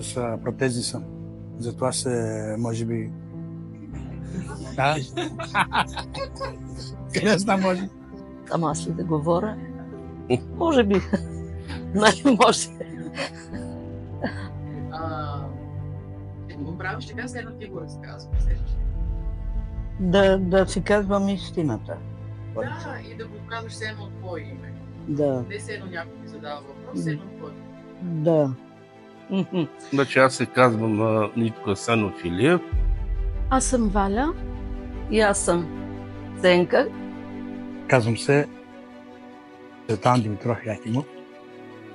с протези съм. Затова се, може би... Да? Къде знам, може би? Ама аз ли да говоря? Може би. Нали, може. Ще го правиш така, следно ти го разказвам. Да си казвам истината. Да, и да го казваш все едно от твое име. Да. Не все едно някой ти задава въпрос, все едно твое. Да. Значи аз се казвам Нитко Асанов Илиев. Аз съм Валя. И аз съм Ценка. Казвам се Цветан Димитров Якимов.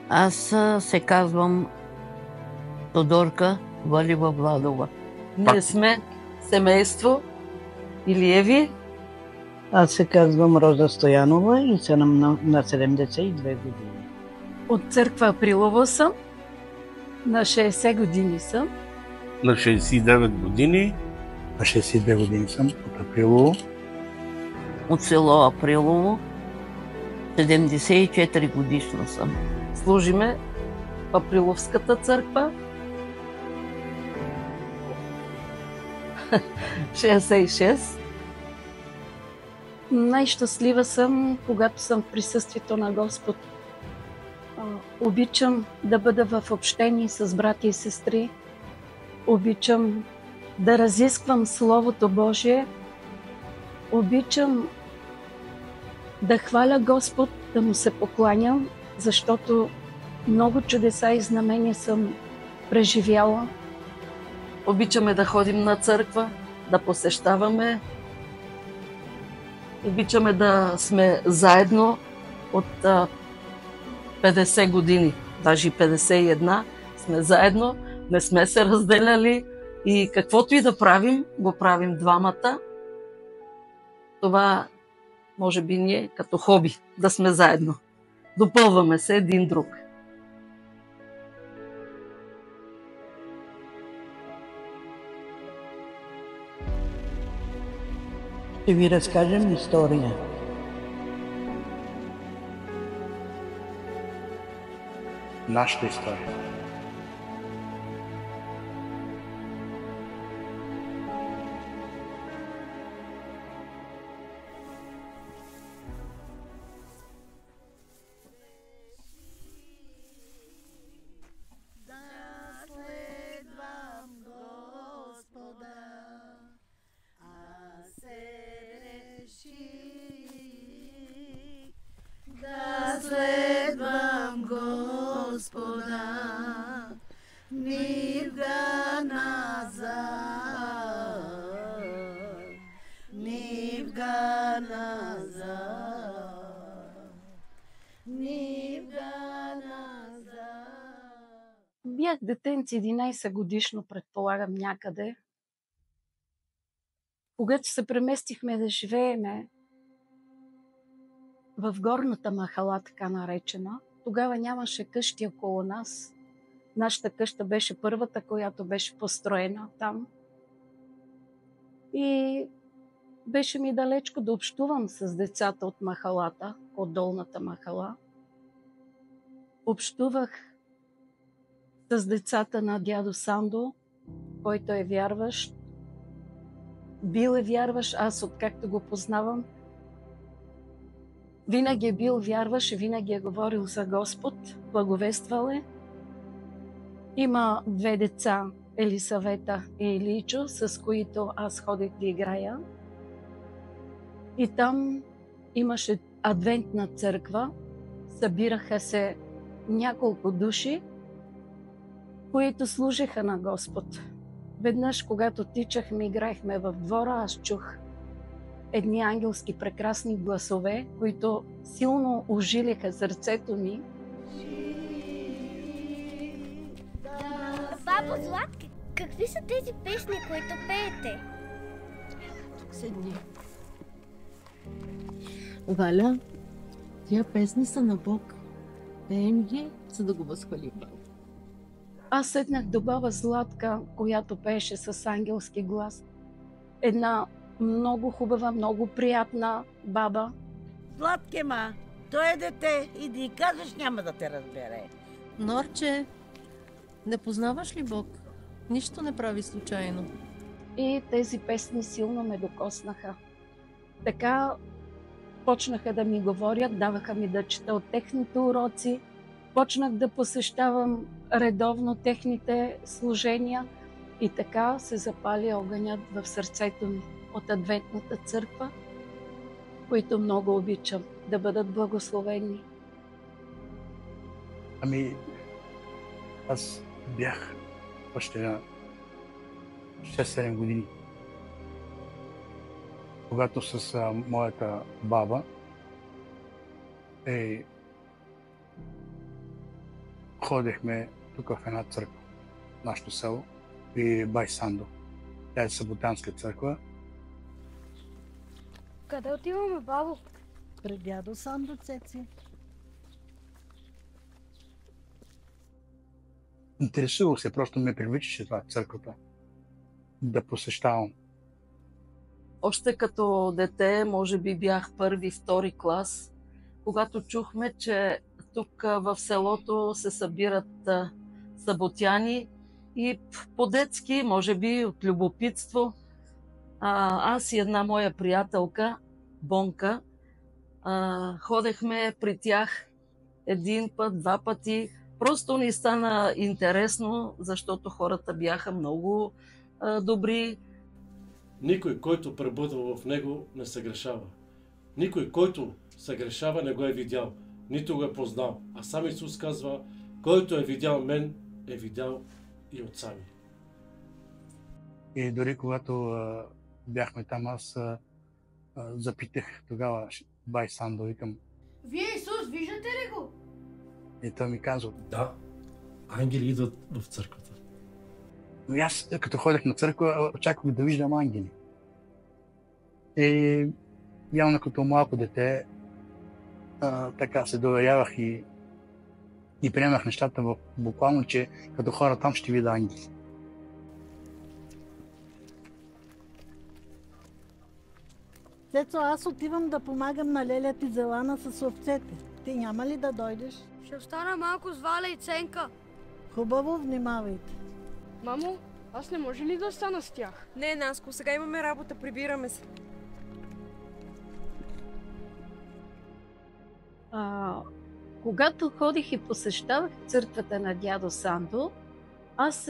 Аз се казвам Тодорка Валева Владова. Ние сме семейство Илиеви. Аз се казвам Роза Стоянова и съм на 72 години. От църква Априлово съм. На 60 години съм. На 69 години. На 62 години съм от Априлово. От село Априлово. 74 годишна съм. Служиме в Априловската църква. 66. Най-щастлива съм, когато съм в присъствието на Господ. Обичам да бъда в общение с брати и сестри. Обичам да разисквам Словото Божие. Обичам да хваля Господ, да му се покланям, защото много чудеса и знамения съм преживяла. Обичаме да ходим на църква, да посещаваме. Обичаме да сме заедно от 50 години, даже и 51 сме заедно, не сме се разделяли и каквото и да правим, го правим двамата. Това може би ние като хоби, да сме заедно. Допълваме се един друг. Ще ви разкажем история. Нашата история. Следвам Господа, нивга назад, нивга назад, нивга назад. Бях детенце 11 годишно, предполагам някъде. Когато се преместихме да живееме в горната махала, така наречена, тогава нямаше къщи около нас. Нашата къща беше първата, която беше построена там. И беше ми далечко да общувам с децата от махалата, от долната махала. Общувах с децата на дядо Сандо, който е вярващ. Бил е вярващ, аз откакто го познавам. Винаги е бил вярващ, винаги е говорил за Господ, благовествал е. Има 2 деца, Елисавета и Иличо, с които аз ходих да играя. И там имаше адвентна църква, събираха се няколко души, които служиха на Господ. Веднъж, когато тичахме, играехме в двора, аз чух едни ангелски прекрасни гласове, които силно ожилиха сърцето ми. Бабо Златка, какви са тези песни, които пеете? Тук седни. Валя, тия песни са на Бог. Пеем ги, за да го възхвалим. Аз седнах до баба Златка, която пееше с ангелски глас. Една много хубава, много приятна баба. Златке, ма, той е дете и да й кажеш, няма да те разбере. Норче, Не познаваш ли Бог? Нищо не прави случайно. И тези песни силно ме докоснаха. Така почнаха да ми говорят, даваха ми да чета от техните уроци, почнах да посещавам редовно техните служения и така се запали огънят в сърцето ми от Адвентната църква, които много обичам да бъдат благословени. Ами, аз бях още на 6-7 години, когато с моята баба ходехме тук в една църква, в нашето село, при Бай Сандо. Тя е Саботанска църква. Къде отиваме, бабо? При дядо Сандо, Цеци. Интересувах се, просто ме привличаше това църквата. Да посещавам. Още като дете, може би бях първи, втори клас, когато чухме, че тук в селото се събират саботяни и по-детски, може би от любопитство, аз и една моя приятелка, Бонка, ходехме при тях един път, два пъти. Просто ни стана интересно, защото хората бяха много добри. Никой, който пребъдва в него, не съгрешава. Никой, който съгрешава, не го е видял, нито го е познал. А сам Исус казва, който е видял мен, е видял и отца ми. И дори когато бяхме там, аз запитах тогава Бай Сандо, викам. Вие Исус, виждате ли го? И той ми казва. Да, ангели идват в църквата. Но аз, като ходех на църква, очаквах да виждам ангели. И явно като малко дете, така се доверявах и приемах нещата буквално, че като хора там ще видя ангели. Цецо, аз отивам да помагам на Леля ти Зелана с овцете. Ти няма ли да дойдеш? Ще остана малко с Валя и Ценка. Хубаво, внимавайте. Мамо, аз не може ли да остана с тях? Не, Наско, сега имаме работа, прибираме се. Когато ходих и посещавах църквата на дядо Сандо, аз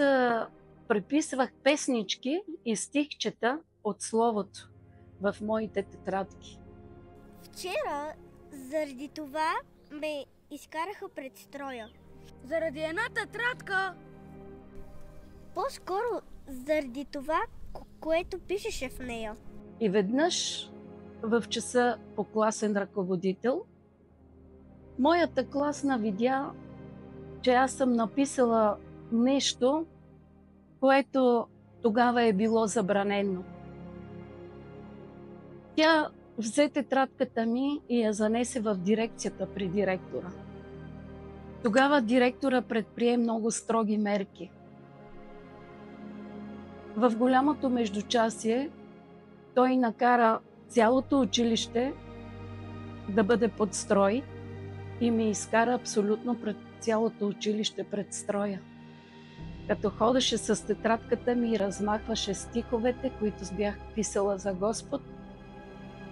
преписвах песнички и стихчета от Словото в моите тетрадки. Вчера, заради това, ме изкараха пред строя. Заради една тетрадка? По-скоро заради това, което пишеше в нея. И веднъж в часа по класен ръководител, моята класна видя, че аз съм написала нещо, което тогава е било забранено. Тя взе тетрадката ми и я занесе в дирекцията при директора. Тогава директора предприе много строги мерки. В голямото междучасие той накара цялото училище да бъде под строй и ми изкара абсолютно пред цялото училище пред строя. Като ходеше с тетрадката ми и размахваше стиховете, които бях писала за Господ,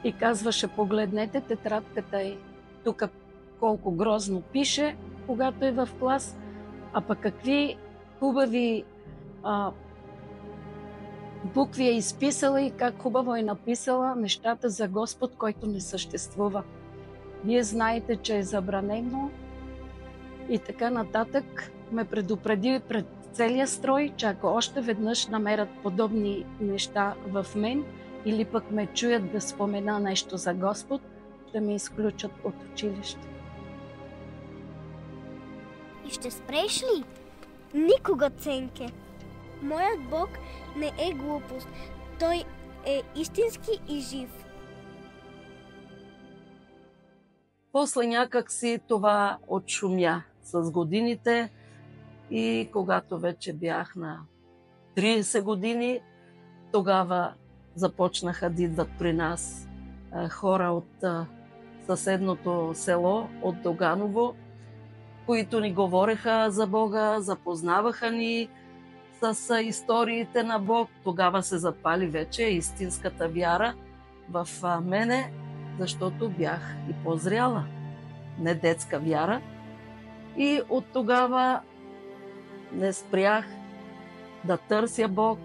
и казваше: погледнете тетрадката й, тук колко грозно пише, когато е в клас, а пък какви хубави букви е изписала и как хубаво е написала нещата за Господ, който не съществува. Вие знаете, че е забранено и така нататък. Ме предупреди пред целия строй, че ако още веднъж намерят подобни неща в мен или пък ме чуят да спомена нещо за Господ, ще ме изключат от училище. И ще спреш ли? Никога, Ценке! Моят Бог не е глупост. Той е истински и жив. После някак си това отшумя с годините и когато вече бях на 30 години, тогава започнаха да идват при нас хора от съседното село, от Доганово, които ни говореха за Бога, запознаваха ни с историите на Бог. Тогава се запали вече истинската вяра в мене, защото бях и по-зряла, не детска вяра. И от тогава не спрях да търся Бог.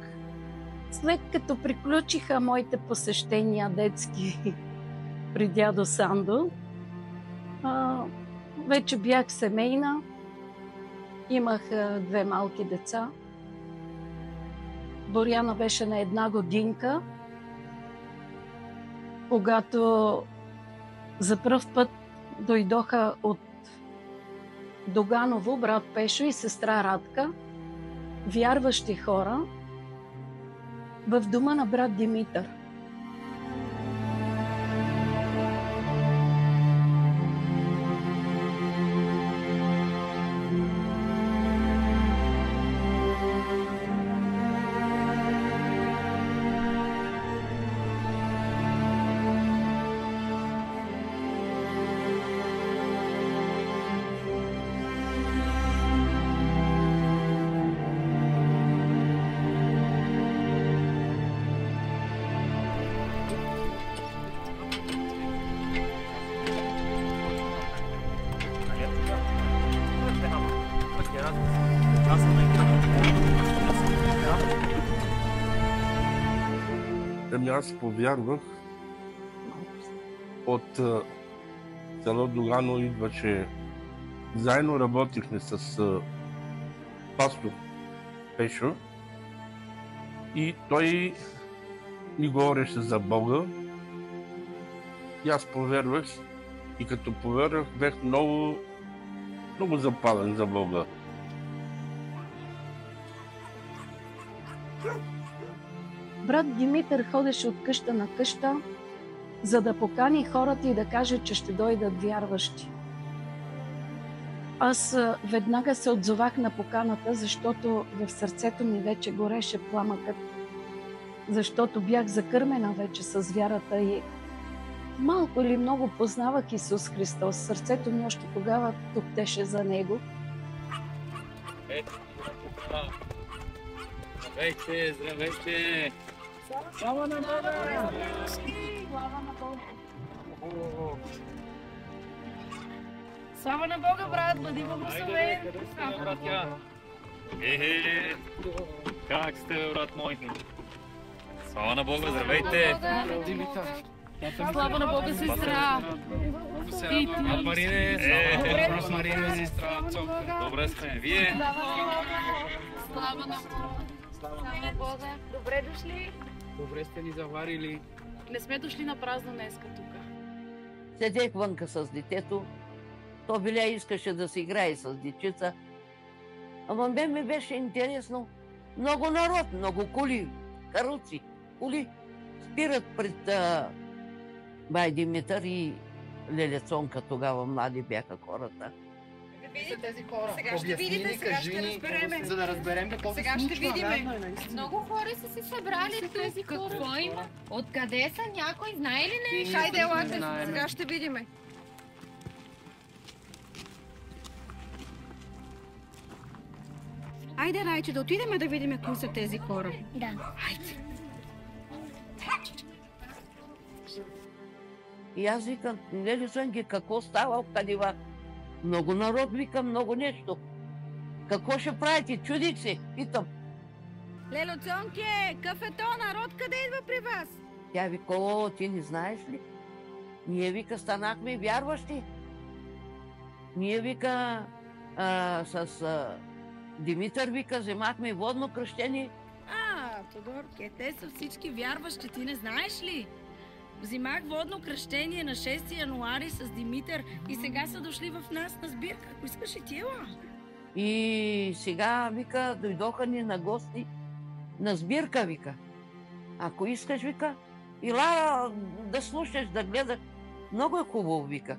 След като приключиха моите посещения детски при дядо Сандо, вече бях семейна, имах 2 малки деца. Боряна беше на 1 годинка, когато за пръв път дойдоха от Доганово брат Пешо и сестра Радка, вярващи хора, в дома на брат Димитър. Аз повярвах от село Догано идваше. Заедно работихме с пастор Пешо и той ни говореше за Бога. И аз повярвах и като повярвах бях много запален за Бога. Брат Димитър ходеше от къща на къща, за да покани хората и да каже, че ще дойдат вярващи. Аз веднага се отзовах на поканата, защото в сърцето ми вече гореше пламъкът, защото бях закърмена вече с вярата и малко или много познавах Исус Христос. Сърцето ми още тогава туптеше за Него. Здравейте, здравейте! Слава на Бога! Слава на Бога! Слава на Бога, брат! Бъди благословен! Как сте, брат мой? Слава на Бога, здравейте! Слава на Бога, сестра! Брат Марине, брат Марине, сестра, добре сме. Вие? Слава на Бога! Слава на Бога! Добре дошли! Добре сте ни заварили. Не сме дошли на празно днеска тук. Седех вънка с детето. То Биля искаше да си играе с дечица. Ама мен ми беше интересно. Много народ, много коли, каруци, коли спират пред бай Димитър и Леля Цонка. Тогава млади бяха хората. Видите тези хора. Сега ще видите, сега ще разбереме. За да разберем какво се случва. Сега ще видим. Много хора са се събрали тези хора. Какво има? Откъде са? Някой знае ли нещо? Хайде, елате, сега ще видим. Айде, Райче, да отидем да видим кои са тези хора. Да. Айде. И аз викам, Лелю Цонки, какво става, къдива? Много народ, викам, много нещо. Какво ще правите? Чудих се, питам. Лелю Цонки, какъв е то народ? Къде идва при вас? Тя вика, о, ти не знаеш ли? Ние, вика, станахме вярващи. Ние, вика, с Димитър, вика, вземахме водно кръщение. Тодорке, те са всички вярващи, ти не знаеш ли? Взимах водно кръщение на 6 януари с Димитър и сега са дошли в нас на сбирка. Ако искаш и тила. И сега, вика, дойдоха ни на гости на сбирка, вика. Ако искаш, вика, ила да слушаш, да гледаш. Много е хубаво, вика.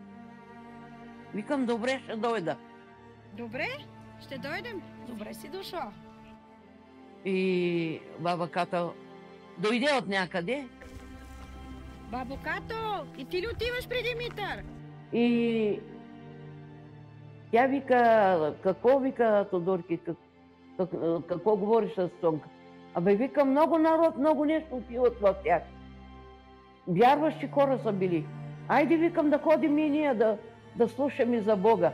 Викам, добре, ще дойда. Добре, ще дойдем. Добре си дошла. И баба Ката дойде от някъде. Бабо Като, и ти ли отиваш при Димитър? И Тя вика, какво вика Тодорки, какво говориш с Цонка? Абе, вика, много народ, много нещо отиват в тях. Вярващи хора са били. Айде, викам, да ходим и ние да слушаме за Бога.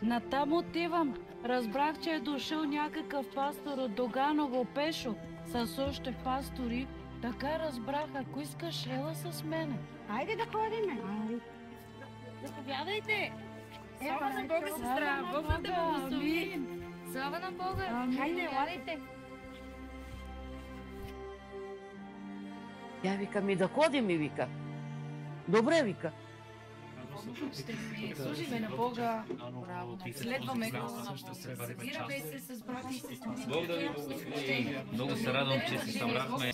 Натам отивам. Разбрах, че е дошъл някакъв пастор от Доганово, Пешо, с още пастори. Така разбрах, ако искаш, ела с мене. Айде да ходиме. Заповядайте. Слава на Бога, сестра! Бог да те благослови! Слава на Бога! Хайде, елайте! Тя вика, ми да ходим, и вика. Добре, вика. Служиме на Бога, следваме го, събираме се с брати и сестри. Бог да ви благослови. Много се радвам, че се събрахме.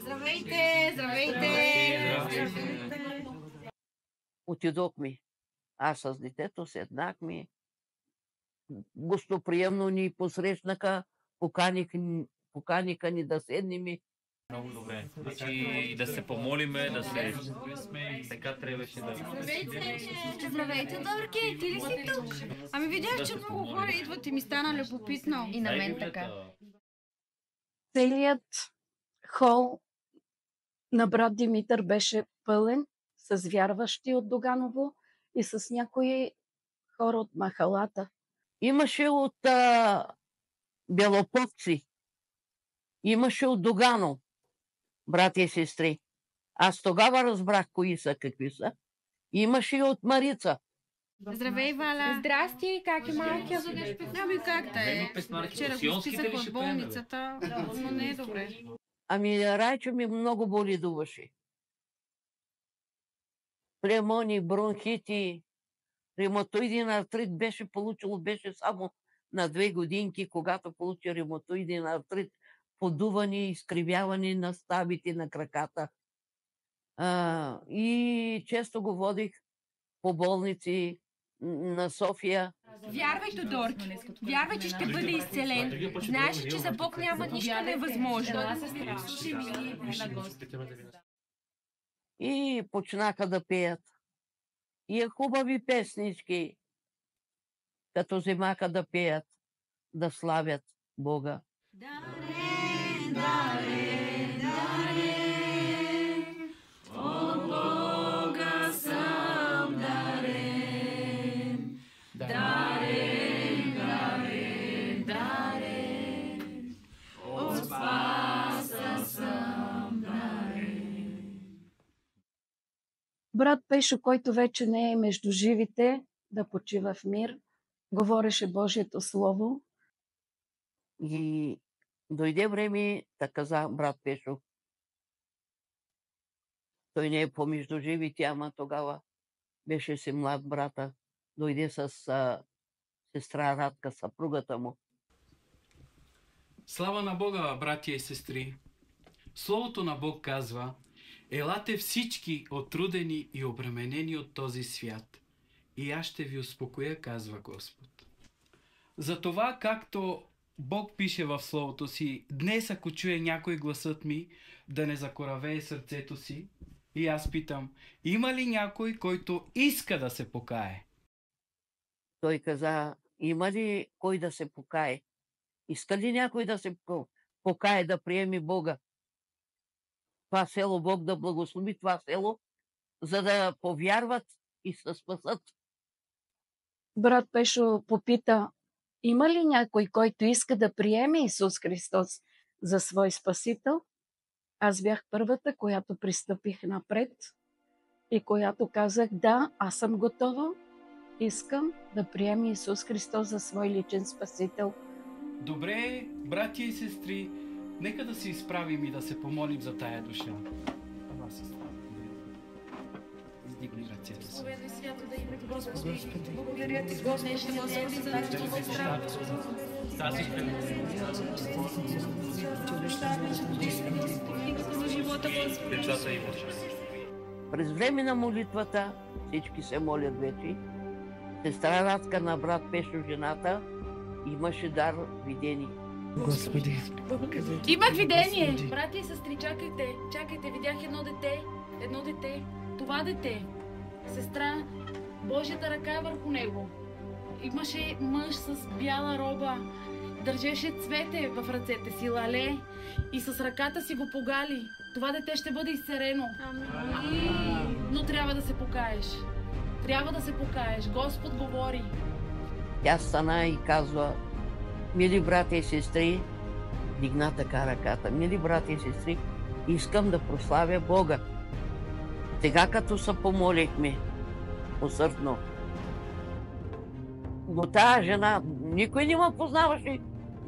Здравейте! Здравейте! Отидохме. Аз с детето седнахме. Гостоприемно ни посрещнаха, поканиха ни да седнем. Много добре. Значи да се помолиме, да се... Така трябваше да... Здравейте, Дорки! Ти ли си тук? Ами видях, че много хора идват и ми стана любопитно. И на мен така. Целият хол на брат Димитър беше пълен с вярващи от Доганово и с някои хора от махалата. Имаше от Белоповци, имаше от Догано, брати и сестри. Аз тогава разбрах кои са, какви са. Имаше и от Марица. Здравей, Валя! Здрасти, как е малкия? Ами как да е? Вчера го списах в болницата, но не е добре. Ами Райчо ми много боли дуваше. Племони, бронхити, ревматоиден артрит беше само на 2 годинки, когато получи ревматоиден артрит, подуване, изкривяване на ставите на краката. И често го водих по болници на София. Вярвай, Тодорки, вярвай, че ще бъде изцелен. Знаеш, че за Бог няма нищо невъзможно. И почнаха да пеят. И хубави песнички, като вземаха да пеят, да славят Бога. Дарен, дарен, дарен, от Бога съм дарен. Дарен, дарен, дарен, от Спаса съм дарен. Брат Пешо, който вече не е между живите, да почива в мир, говореше Божието Слово. И дойде време, така каза брат Пешо. Той не е помежду живите, ама тогава беше си млад брата. Дойде с сестра Радка, съпругата му. Слава на Бога, братя и сестри! Словото на Бог казва: елате всички отрудени и обременени от този свят, и аз ще ви успокоя, казва Господ. Затова, както Бог пише в Словото си, днес ако чуе някой гласът ми, да не закоравее сърцето си, и аз питам, има ли някой, който иска да се покае? Той каза, има ли кой да се покае? Иска ли някой да се покае, да приеме Бога? Това село, Бог да благослови това село, за да повярват и се спасат. Брат Пешо попита, има ли някой, който иска да приеме Исус Христос за свой Спасител? Аз бях първата, която пристъпих напред и която казах, да, аз съм готова, искам да приема Исус Христос за свой личен Спасител. Добре, братя и сестри, нека да се изправим и да се помолим за тая душа. Ама, сестра, издигни ръцете си. Поведай свято да имате Господи. Благодаря ти, Господи, за Господи, за нашата сестра. За живота, Господи. През време на молитвата всички се молят вече. Сестра Радка на брат Пешо, жената, имаше дар видение. Господи. Имах видение! Брати и сестри, чакайте, видях едно дете. Това дете. Сестра Божията ръка е върху него. Имаше мъж с бяла роба, държеше цвете в ръцете си, лале, и с ръката си го погали. Това дете ще бъде изцерено. Но трябва да се покаеш. Трябва да се покаеш. Господ говори. Тя стана и казва: мили брати и сестри, дигна така ръката: мили брати и сестри, искам да прославя Бога. Сега като се помолихме усърдно, но тая жена, никой не ме познаваше,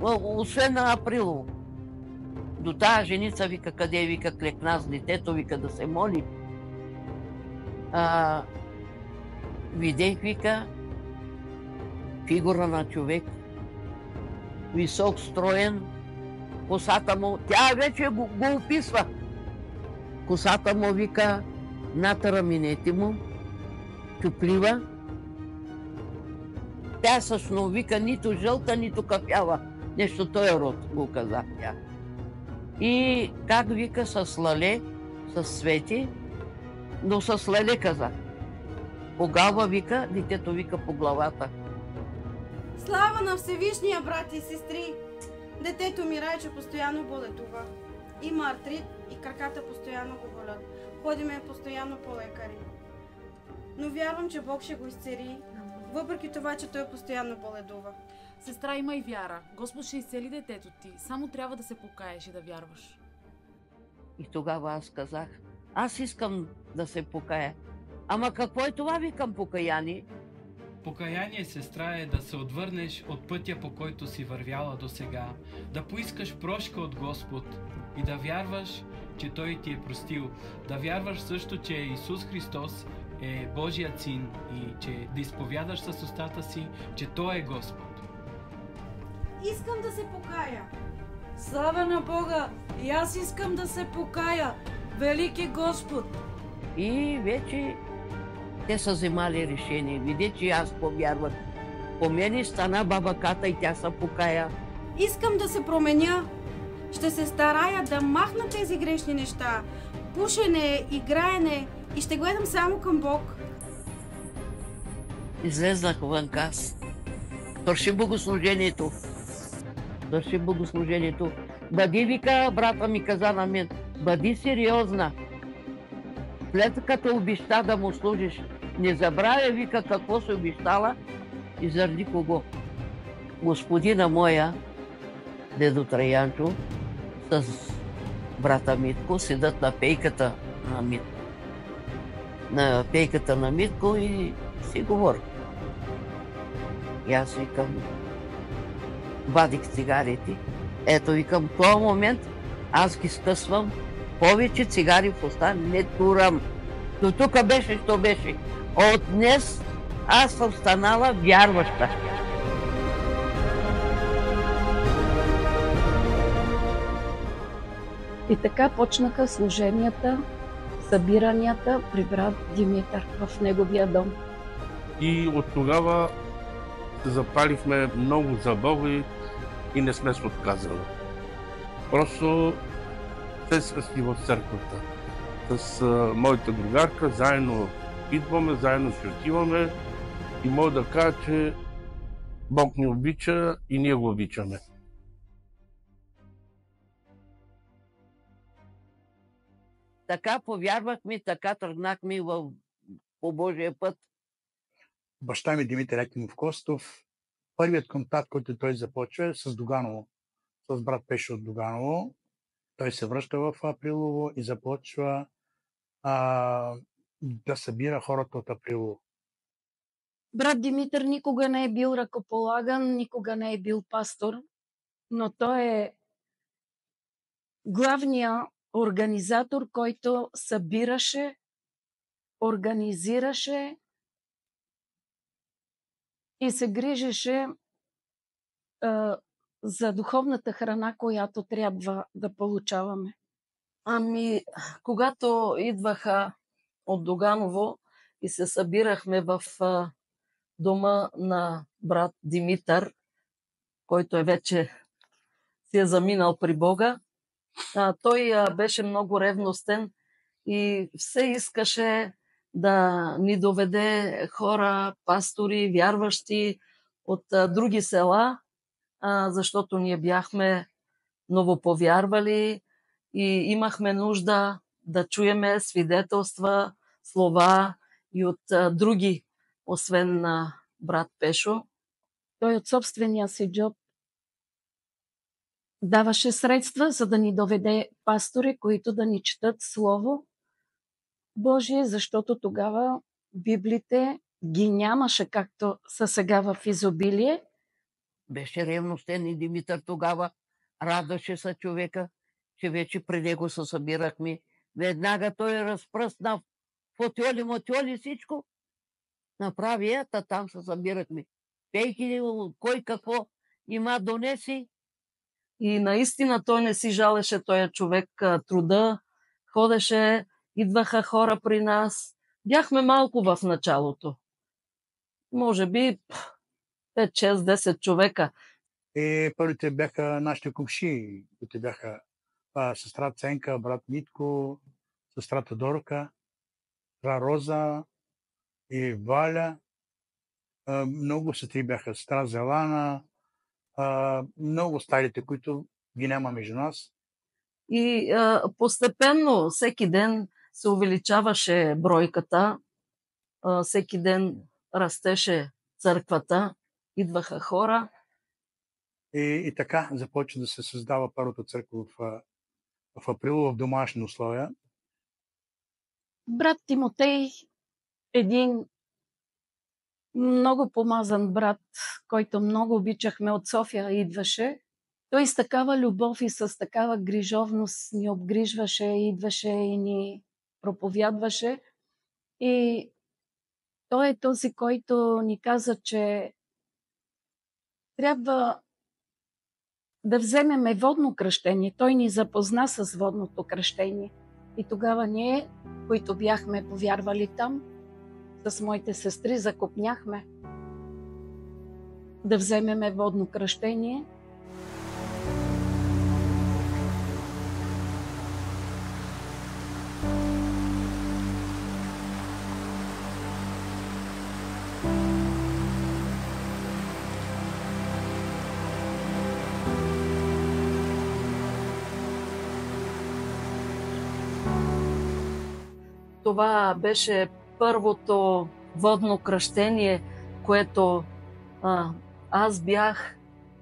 освен на Априлово. До тая женица вика: къде? Вика: клекна с детето, вика да се моли. Видех, вика, фигура на човек, висок, строен, косата му, тя вече го описва. Косата му, вика, над раменете му, чуплива. Тя също, вика, нито жълта, нито кафява. Нещо той род, го казах тя. И как, вика, с лале, с цвети, но с лале казах. Погава, вика, детето, вика, по главата. Слава на Всевишния, брати и сестри! Детето ми Райче постоянно боледува. Има артрит и краката постоянно го болят. Ходиме постоянно по лекари. Но вярвам, че Бог ще го изцели, въпреки това, че той постоянно боледува. Сестра, има и вяра. Господ ще изцели детето ти. Само трябва да се покаеш и да вярваш. И тогава аз казах: аз искам да се покая. Ама какво е това, викам, покаяние? Покаяние, сестра, е да се отвърнеш от пътя, по който си вървяла до сега, да поискаш прошка от Господ и да вярваш, че Той ти е простил. Да вярваш също, че Исус Христос е Божият Син и че да изповядаш с устата си, че Той е Господ. Искам да се покая. Слава на Бога! И аз искам да се покая! Велики Господ! И вече те са вземали решение. Види, че аз повярвах. По мене стана баба Ката и тя се покая. Искам да се променя. Ще се старая да махна тези грешни неща. Пушене, играене и ще гледам само към Бог. Излезнах вън аз. Върши богослужението. Върши богослужението. Бъди, вика, брата ми каза на мен, бъди сериозна. След като обеща да му служиш, не забравя, вика, какво си обещала и заради кого. Господина моя, дедо Траянчо, с брата Митко седат на пейката на Митко. На пейката на Митко и си говорят. И аз викам, вадих цигарите. Ето, викам, в този момент аз ги скъсвам. Повече цигари в уста не турам. До тук беше, що беше. От днес аз съм станала вярваща. И така почнаха служенията, събиранията при брат Димитър в неговия дом. И от тогава запалихме много за Бога и не сме се отказали. Просто те сме си в църквата. С моята другарка заедно идваме, заедно си отиваме и мога да кажа, че Бог ни обича и ние го обичаме. Така повярвахме, така тръгнахме по Божия път. Баща ми Димитър Якимов Костов, първият контакт, който той започва е с Доганово, с брат Пешо от Доганово. Той се връща в Априлово и започва да събира хората от Априлово. Брат Димитър никога не е бил ръкополаган, никога не е бил пастор, но той е главният организатор, който събираше, организираше и се грижеше за духовната храна, която трябва да получаваме. Ами, когато идваха от Доганово и се събирахме в дома на брат Димитър, който е вече си е заминал при Бога, той беше много ревностен и все искаше да ни доведе хора, пастори, вярващи от други села, защото ние бяхме новоповярвали и имахме нужда да чуеме свидетелства, слова и от други, освен на брат Пешо. Той от собствения си джоб даваше средства, за да ни доведе пастори, които да ни четат Слово Божие, защото тогава Библиите ги нямаше, както са сега в изобилие. Беше ревностен и Димитър тогава. Радваше се човека, че вече при него се събирахме. Веднага той разпръсна фотоли, мотоли, всичко. Направи, там се събирахме. Пейки, кой какво има донеси. И наистина той не си жалеше този човек труда. Ходеше, идваха хора при нас. Бяхме малко в началото. Може би 5-6-10 човека. И първите бяха нашите комши, които бяха сестра Ценка, брат Митко, сестрата Дорка, сестра Роза и Валя. Много сестри бяха, сестра Зелана, много старите, които ги няма между нас. И постепенно, всеки ден се увеличаваше бройката, всеки ден растеше църквата, идваха хора. И така започва да се създава първата църква в Априлово в домашни условия. Брат Тимотей, един много помазан брат, който много обичахме, от София идваше. Той с такава любов и с такава грижовност ни обгрижваше, идваше и ни проповядваше. И той е този, който ни каза, че трябва да вземеме водно кръщение. Той ни запозна с водното кръщение. И тогава ние, които бяхме повярвали там, с моите сестри закопняхме да вземеме водно кръщение. Това беше първото водно кръщение, което аз бях.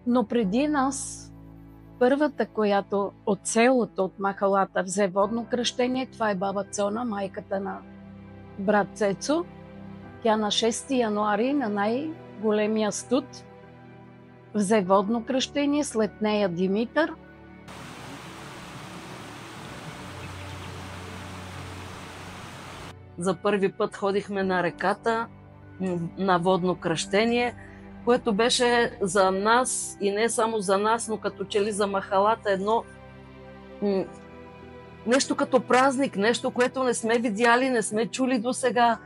Но преди нас, първата, която от селото, от махалата взе водно кръщение, това е баба Цона, майката на брат Цецо. Тя на 6 януари, на най-големия студ, взе водно кръщение, след нея Димитър. За първи път ходихме на реката на водно кръщение, което беше за нас и не само за нас, но като че ли за махалата едно нещо като празник, нещо, което не сме видяли, не сме чули до сега.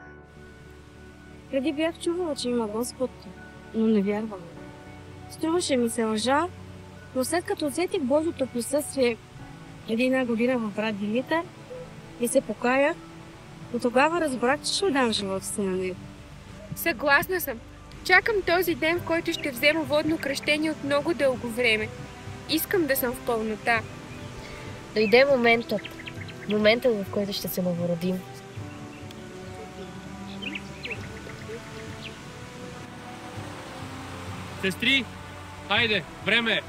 Преди бях чувала, че има Господ, но не вярвам. Струваше ми се лъжа, но след като усетих Божието присъствие преди една година в брат Димитър и се покаях, но тогава разбрах, че ще отдам живота си на него. Съгласна съм. Чакам този ден, в който ще взема водно кръщение от много дълго време. Искам да съм в пълнота. Дойде моментът, в който ще се новородим. Сестри, хайде, време е!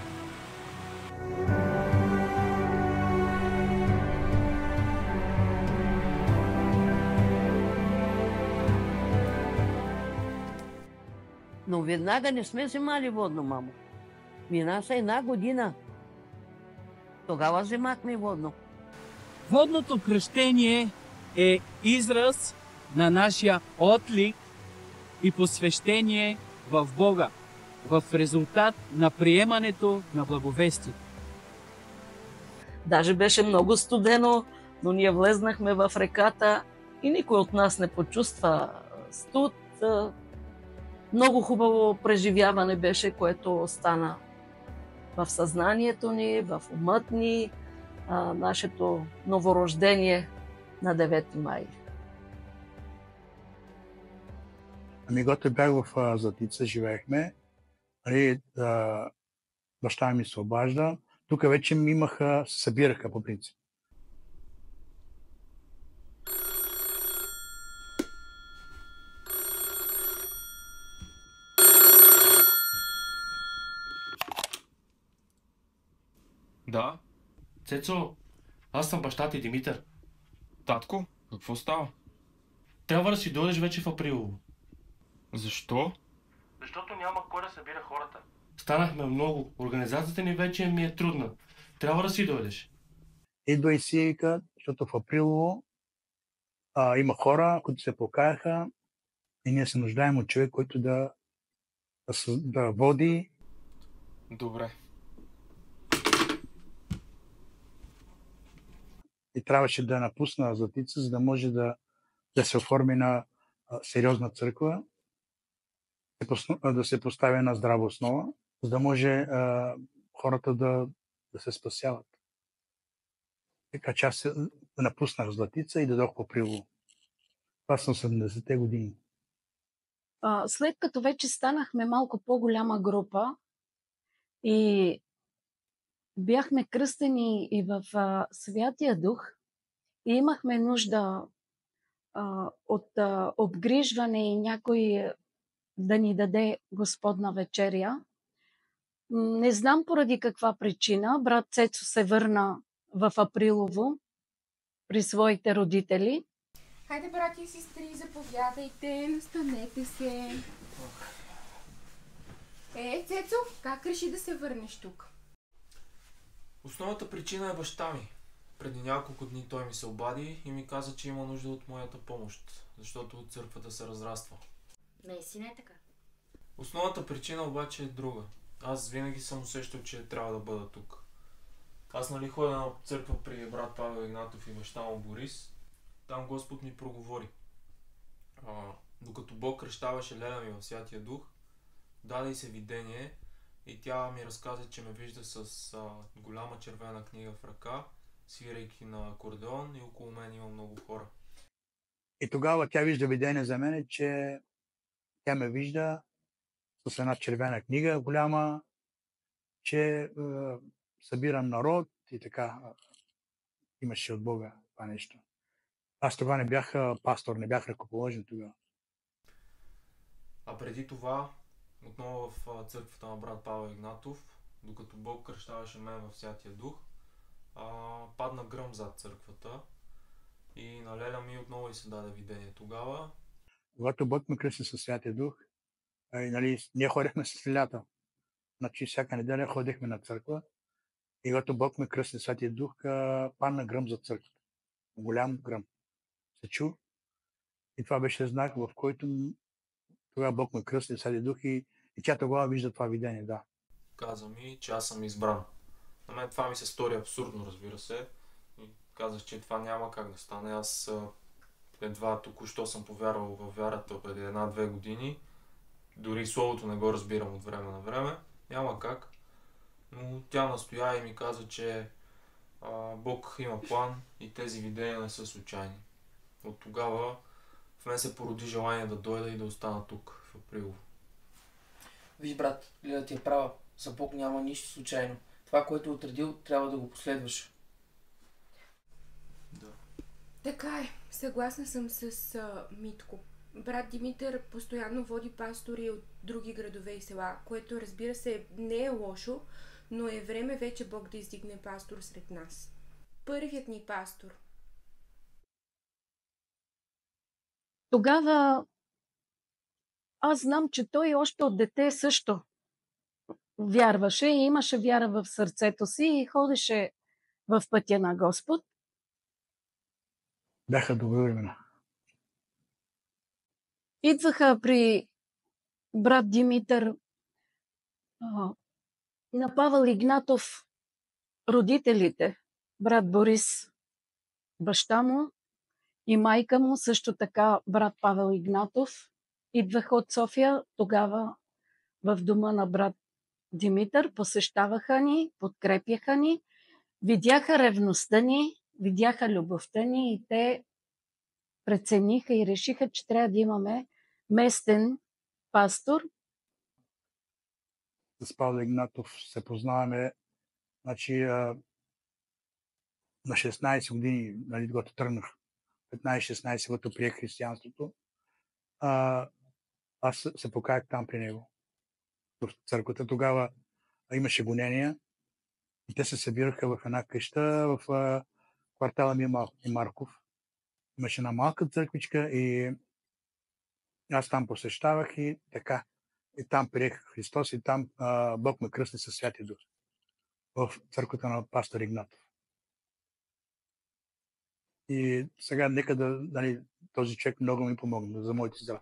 Но веднага не сме вземали водно, мамо. Мина са една година. Тогава вземахме водно. Водното кръщение е израз на нашия отлик и посвещение в Бога, в резултат на приемането на благовестие. Даже беше много студено, но ние влезнахме в реката и никой от нас не почувства студ. Много хубаво преживяване беше, което остана в съзнанието ни, в умът ни, нашето новорождение на 9 май. Ами, когато бях в Златица, живеехме, нали, баща ми се обажда. Тук вече се събираха по принцип. Да. Цецо, аз съм баща ти, Димитър. Татко, какво става? Трябва да си дойдеш вече в Априлово. Защо? Защото няма кой да събира хората. Станахме много. Организацията ни вече ми е трудна. Трябва да си дойдеш. Идва и си вика, защото в Априлово има хора, които се покаяха и ние се нуждаем от човек, който да води. Добре. И трябваше да напусна Златица, за да може да се оформи на сериозна църква, да се поставя на здрава основа, за да може хората да се спасяват. Така че аз напуснах Златица и дойдох по Априлово. Това са 80-те години. След като вече станахме малко по-голяма група и бяхме кръстени и в Святия Дух и имахме нужда от обгрижване и някой да ни даде Господна вечеря. Не знам поради каква причина брат Цецо се върна в Априлово при своите родители. Хайде, брати и сестри, заповядайте, настанете се. Цецо, как реши да се върнеш тук? Основната причина е баща ми. Преди няколко дни той ми се обади и ми каза, че има нужда от моята помощ, защото църквата се разраства. Наистина е така. Основната причина обаче е друга. Аз винаги съм усещал, че трябва да бъда тук. Аз ходя на църква при брат Павел Игнатов и баща му Борис. Там Господ ми проговори. Докато Бог кръщаваше Леля ми в Святия Дух, даде и се видение и тя ми разказа, че ме вижда с голяма червена книга в ръка, свирайки на акордеон и около мен има много хора. И тогава тя вижда видение за мен, че тя ме вижда с една червена книга голяма, че събирам народ и така. Имаше от Бога това нещо. Аз тогава не бях пастор, не бях ръкоположен тогава. А преди това, отново в църквата на брат Павел Игнатов, докато Бог кръщаваше мен в Святия Дух, падна гръм зад църквата и на Леля ми отново и се даде видение тогава. Когато Бог ме кръсти със Святия Дух, ние ходихме с лята. Значи всяка неделя ходихме на църква и когато Бог ме кръсти със Святия Дух, падна гръм зад църквата. Голям гръм се чу. И това беше знак, в който тогава Бог ме кръсти със Святия Дух и тя тогава вижда това видение, да. Каза ми, че аз съм избран. На мен това ми се стори абсурдно, разбира се. И казах, че това няма как да стане. Аз едва току-що съм повярвал във вярата преди 1-2 години. Дори словото не го разбирам от време на време. Няма как. Но тя настоя и ми каза, че Бог има план и тези видения не са случайни. От тогава в мен се породи желание да дойда и да остана тук в Априлово. Виж, брат, Лида ти е права. За Бог няма нищо случайно. Това, което е отредил, трябва да го последваш. Да. Така е. Съгласна съм с Митко. Брат Димитър постоянно води пастори от други градове и села, което, разбира се, не е лошо, но е време вече Бог да издигне пастор сред нас. Първият ни пастор. Тогава аз знам, че той още от дете също вярваше и имаше вяра в сърцето си и ходеше в пътя на Господ. Бяха добри времена. Идваха при брат Димитър на Павел Игнатов родителите, брат Борис, баща му и майка му, също така брат Павел Игнатов. Идваха от София тогава в дома на брат Димитър, посещаваха ни, подкрепяха ни, видяха ревността ни, видяха любовта ни и те прецениха и решиха, че трябва да имаме местен пастор. С Павел Игнатов се познаваме, значи, на 16 години, нали, когато тръгнах, 15-16, когато приех християнството, аз се покаях там при него, в църквата. Тогава имаше гонения и те се събираха в една къща в квартала Марков. Имаше една малка църквичка и аз там посещавах и така. И там приех Христос и там Бог ме кръсти със Святи Дух в църквата на пастор Игнатов. И сега нека нали, този човек много ми помогна за моите здраве.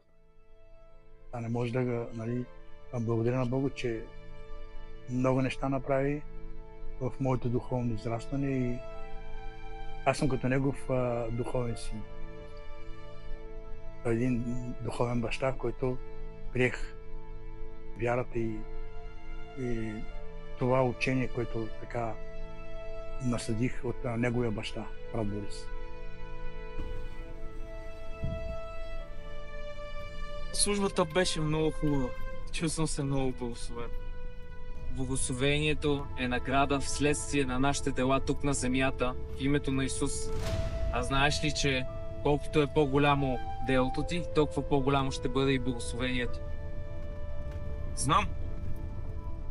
Не може да го, нали, благодаря на Бога, че много неща направи в моето духовно израстване и аз съм като негов духовен син. Един духовен баща, който приех вярата и това учение, което така наследих от неговия баща, брат Борис. Службата беше много хубава. Чувствам се много благословен. Благословението е награда вследствие на нашите дела тук на земята в името на Исус. А знаеш ли, че колкото е по-голямо делото ти, толкова по-голямо ще бъде и благословението? Знам.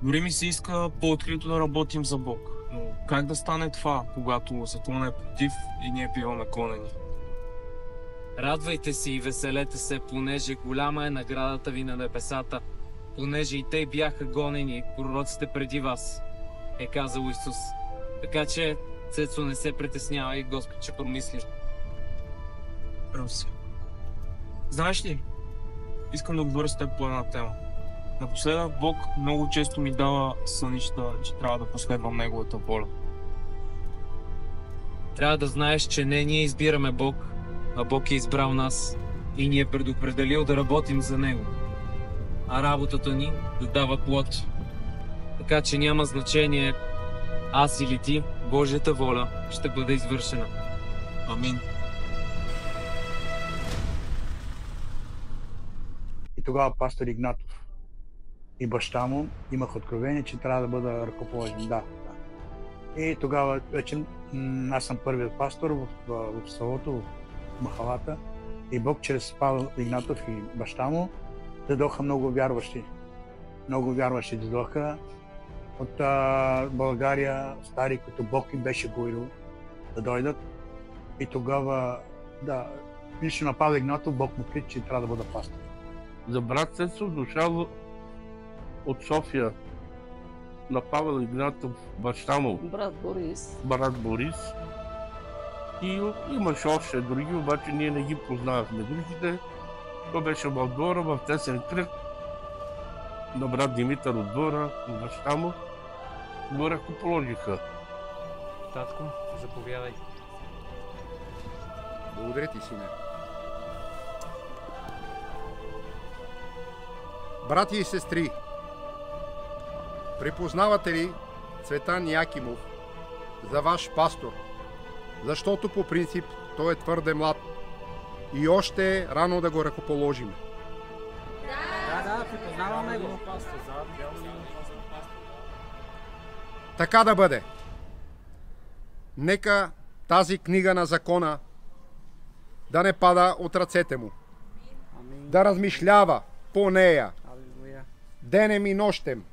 Дори ми се иска по-открито да работим за Бог. Но как да стане това, когато закона е против и ние биваме клонени? Радвайте се и веселете се, понеже голяма е наградата ви на небесата, понеже и те бяха гонени пророците преди вас, е казал Исус. Така че, Цецо, не се притеснявай, Господ ще промисли. Роси, знаеш ли, искам да говоря с теб по една тема. Напоследък Бог много често ми дава сънища, че трябва да последвам Неговата воля. Трябва да знаеш, че не ние избираме Бог, а Бог е избрал нас и ни е предопределил да работим за Него. А работата ни да дава плод. Така че няма значение аз или ти, Божията воля ще бъде извършена. Амин. И тогава пастор Игнатов и баща му имах откровение, че трябва да бъда ръкоположен. Да. И тогава вече аз съм първият пастор в селото, в махалата. И Бог чрез Павел Игнатов и баща му дадоха много вярващи. Много вярващи дадоха от България, стари, които Бог им беше говорил да дойдат. И тогава, лично на Павел Игнатов Бог му кричи, че трябва да бъда пастор. За брат Цецо дошъл от София на Павел Игнатов, баща му. Брат Борис. И имаше още други, обаче ние не ги познавахме другите. Той беше в двора, в тесен кръг на брат Димитър от двора, баща му. Го ръкоположиха. Татко, заповядай. Благодаря ти, сине. Брати и сестри, припознавате ли Цветан Якимов за ваш пастор? Защото по принцип той е твърде млад и още е рано да го ръкоположим. Да, припознаваме го. Така да бъде. Нека тази книга на закона да не пада от ръцете му. Да размишлява по нея денем и нощем.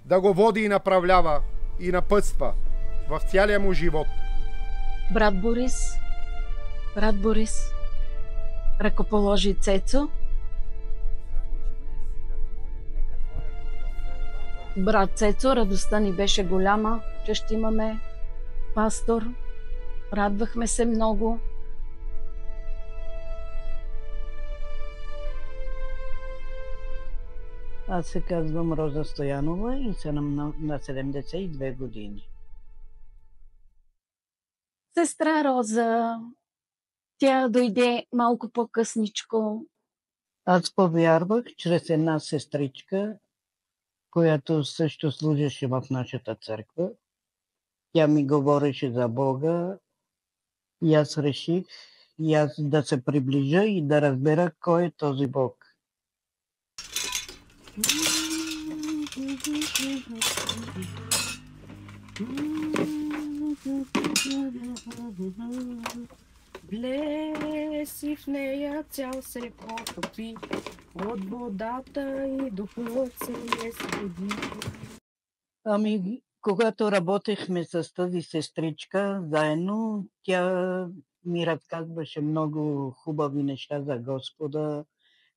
Да го води и направлява и напътства в цялия му живот. Брат Борис, ръкоположи Цецо. Брат Цецо, радостта ни беше голяма, че ще имаме пастор. Радвахме се много. Аз се казвам Роза Стоянова и съм на 72 години. Сестра Роза, тя дойде малко по-късничко. Аз повярвах чрез една сестричка, която също служеше в нашата църква. Тя ми говореше за Бога и аз реших и аз да се приближа и да разбера кой е този Бог. Влез и в нея цял се потопи, от водата и духът се не следи. Ами, когато работехме с тази сестричка заедно, тя ми разказваше много хубави неща за Господа,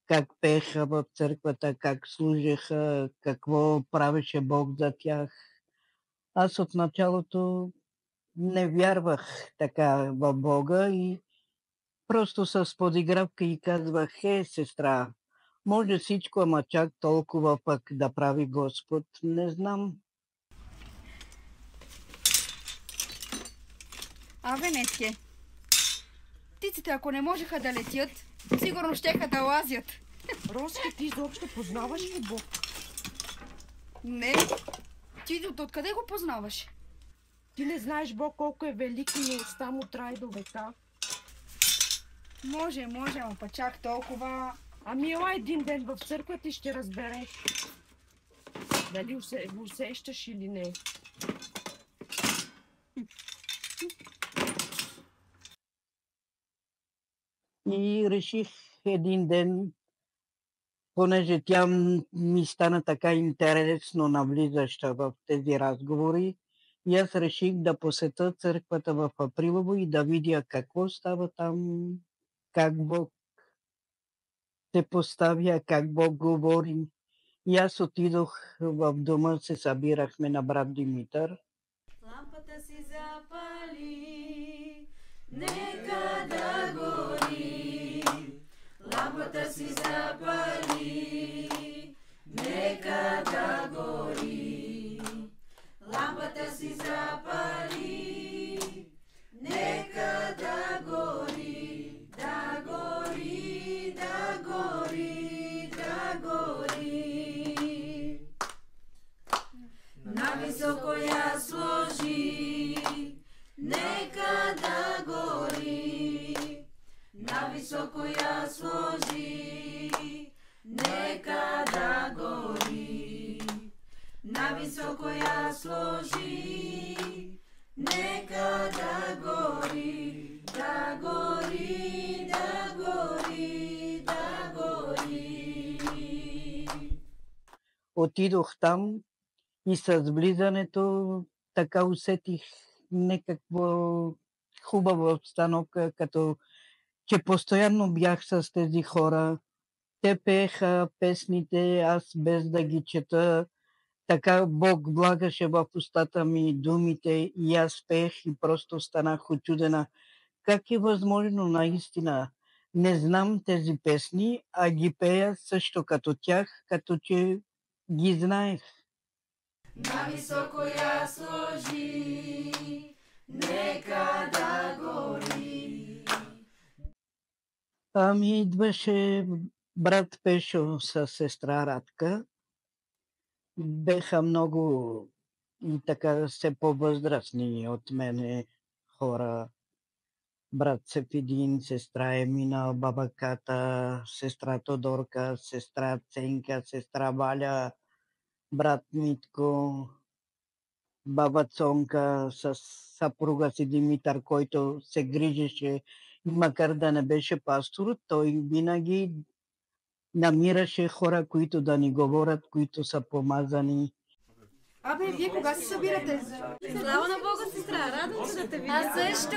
как пееха в църквата, как служеха, какво правеше Бог за тях. Аз от началото не вярвах така в Бога и просто с подигравка и казвах: сестра, може всичко, ама чак толкова пък да прави Господ, не знам. Абе, Нетке, птиците, ако не можеха да летят, сигурно щеха да лазят. Роски, ти изобщо познаваш ли Бог? Не. Ти откъде го познаваш? Ти не знаеш Бог колко е велик и милостта му трае до века. Може, ама па чак толкова. Ами ела един ден в църквата и ще разбереш. Дали го усещаш или не. И реших един ден, понеже тя ми стана така интересно навлизаща в тези разговори, и аз реших да посетя църквата в Априлово и да видя какво става там, как Бог се поставя, как Бог говори. И аз отидох в дома, се събирахме на брат Димитър. Лампата си запали, нека да гори. Лампата си запали, нека да гори. Лампата си запали, нека да гори. Да гори, да гори, да гори. Нависоко я сложи, нека да гори. Нависоко я сложи, нека да гори. Нависоко я сложи, нека да гори. Да гори, да гори, да гори. Отидох там и с влизането така усетих някаква хубава обстановка, като че постоянно бях с тези хора. Те пееха песните, аз без да ги чета. Така Бог влагаше в устата ми думите и аз пеех и просто станах учудена. Как е възможно наистина? Не знам тези песни, а ги пея също като тях, като че ги знаех. Нависоко я сложи, нека да гори. Ами идваше брат Пешо с сестра Радка. Беха много и така все по-възрастни от мене хора. Брат Сефидин, сестра Емина, баба Ката, сестра Тодорка, сестра Ценка, сестра Валя, брат Митко, баба Цонка с съпруга си Димитър, който се грижеше, макар да не беше пастор, той винаги намираше хора, които да ни говорят, които са помазани. Абе, вие кога се събирате? Слава на Бога, сестра, радвам се да те видя. Аз също.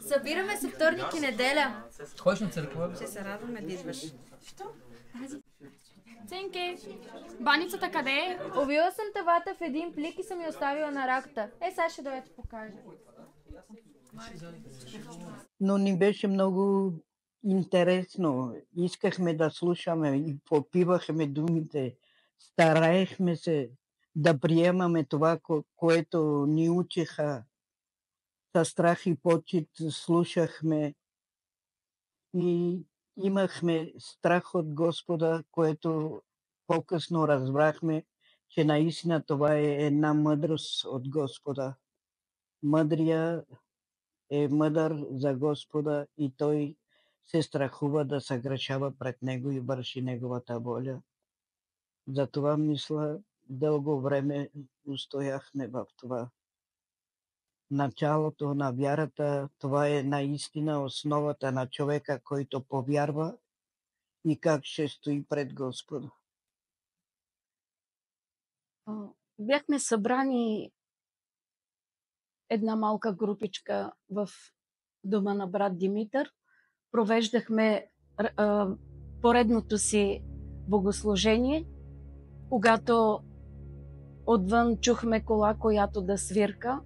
Събираме се вторник и неделя. Ходиш на църква? Ще се радваме да идваш. Ценке, баницата къде е? Овила съм тавата в един плик и съм я оставила на раката. Сега ще дойда ти покажа. Но ни беше много интересно. Искахме да слушаме и попивахме думите. Стараехме се да приемаме това, което ни учиха. Със страх и почит слушахме и имахме страх от Господа, което по-късно разбрахме, че наистина това е една мъдрост от Господа. Мъдрия е мъдър за Господа и той се страхува да съгрешава пред него и върши неговата воля. Затова мисля, дълго време устояхме в това. Началото на вярата, това е наистина основата на човека, който повярва и как ще стои пред Господа. Бяхме събрани една малка групичка в дома на брат Димитър. Провеждахме поредното си богослужение, когато отвън чухме кола, която да свирка.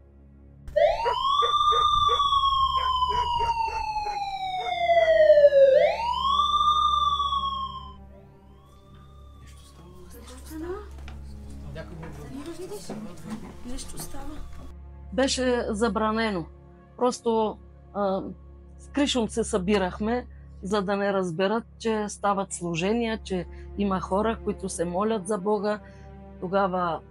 Нещо става. Беше забранено. Просто с Кришом се събирахме, за да не разберат, че стават служения, че има хора, които се молят за Бога. Тогава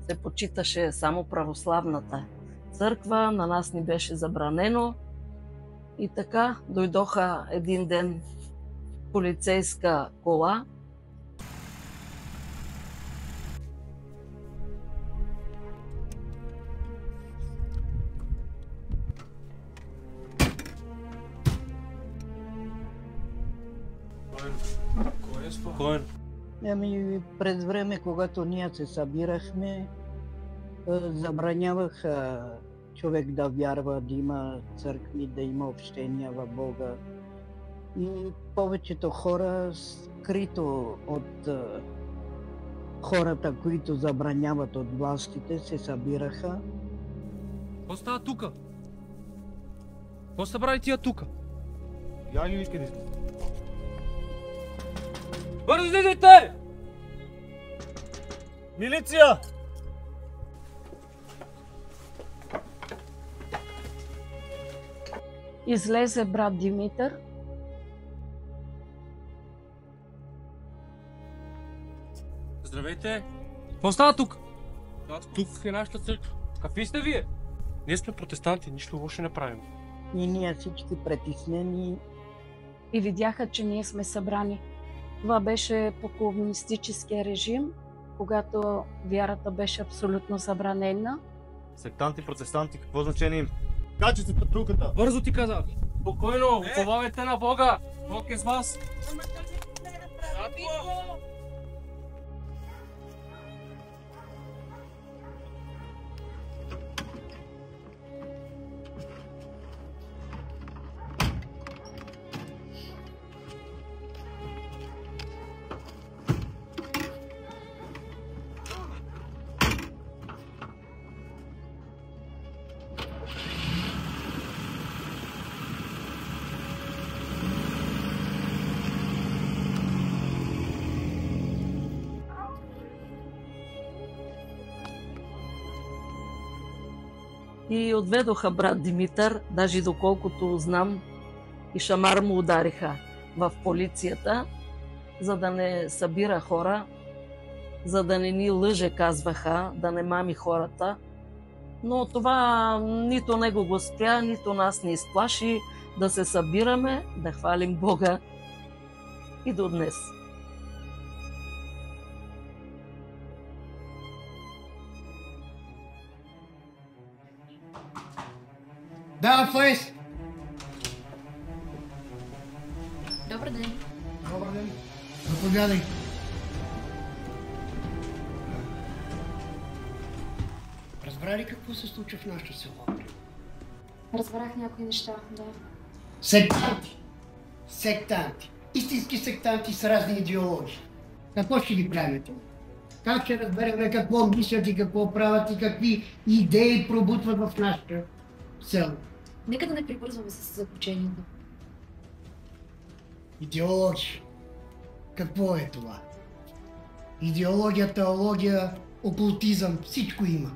се почиташе само православната църква, на нас ни беше забранено. И така дойдоха един ден полицейска кола. Спокойно. Ами през време, когато ние се събирахме, забраняваха човек да вярва, да има църкви, да има общения в Бога. И повечето хора, скрито от хората, които забраняват от властите, се събираха. Какво става тука? Какво са правили тия тука? Я ги искам. Бързо излизайте! Милиция! Излезе брат Димитър. Здравейте! Какво става тук? Тук е нашата църква. Какви сте вие? Ние сме протестанти, нищо лошо не правим. И ние всички притеснени. И видяха, че ние сме събрани. Това беше по комунистическия режим, когато вярата беше абсолютно забранена. Сектанти, протестанти, какво значение им? Качи се патрулката! Бързо ти казах! Спокойно, уповавайте на Бога! Бог е с вас! И отведоха брат Димитър, даже доколкото знам, и шамар му удариха в полицията, за да не събира хора, за да не ни лъже, казваха, да не мами хората. Но това нито него го спря, нито нас не изплаши да се събираме, да хвалим Бога и до днес. Да, Фейс! Добър ден. Добър ден. Заповядай. Разбра ли какво се случва в нашото село? Разбрах някои неща, да. Сектанти! Сектанти! Истински сектанти с разни идеологии. Какво ще ги правим това? Как ще разберем какво мислят и какво правят и какви идеи пробутват в нашето село? Нека да не прибързваме с заключението. Идеология. Какво е това? Идеология, теология, окултизъм, всичко има.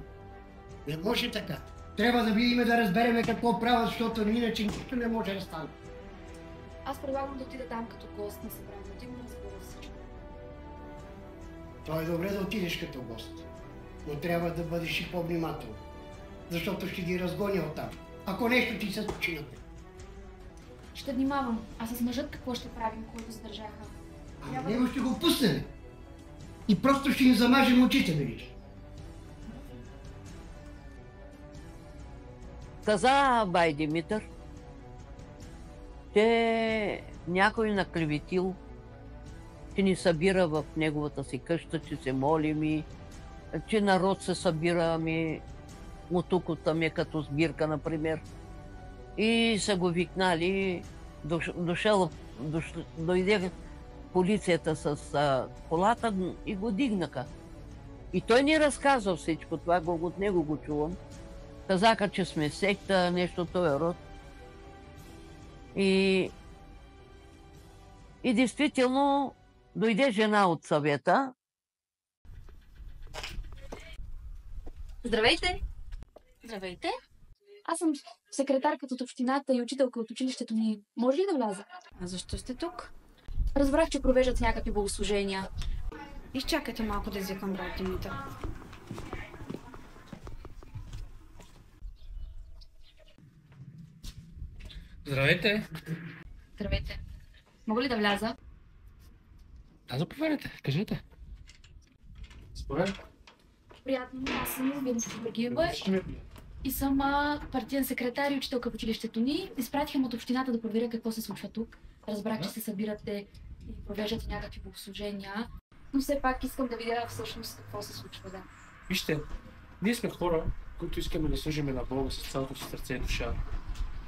Не може така. Трябва да видим да разбереме какво правят, защото иначе нищо не може да стане. Аз предлагам да отида там като гост на събранието и да разбера всичко. То е добре да отидеш като гост, но трябва да бъдеш и по-внимателен, защото ще ги разгоня оттам. ако нещо ти се случи на теб. Ще внимавам. А с мъжът какво ще правим, който задържаха? Него ще го пуснем. И просто ще им замажем очите, видиш. Каза бай Димитър, че някой наклеветил, че ни събира в неговата си къща, че се молим и че народ се събира, мутукота ми като сбирка, например. И са го викнали, дойде полицията с колата и го дигнаха. И той ни разказва всичко това, от него го чувам. Казаха, че сме секта, нещо този род. И действително дойде жена от съвета. Здравейте! Здравейте! Аз съм секретарката от общината и учителка от училището ни. Може ли да вляза? А защо сте тук? Разбрах, че провеждат някакви богослужения. Изчакайте малко да извикам брат Димитър. Здравейте! Здравейте! Мога ли да вляза? Да, заповядайте, кажете. Заповядайте. Приятно, аз съм Венчо Георгиева и съм партиен секретар и учителка в училището ни. Изпратиха ме от общината да проверя какво се случва тук. Разбрах, че се събирате и провеждате някакви богослужения, но все пак искам да видя всъщност какво се случва. Да. Вижте, ние сме хора, които искаме да служим на Бога с цялото си сърце и душа.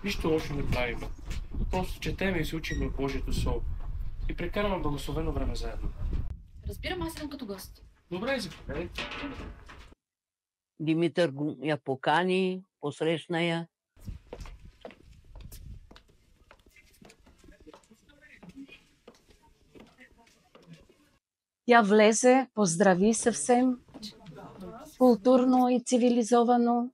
Нищо лошо не правим. Просто четеме и се учим от Божието Слово. И прекараме благословено време заедно. Разбирам, аз идвам като гост. Добре, заповядайте. Димитър я покани, посрещна я. Тя влезе, поздрави съвсем културно и цивилизовано.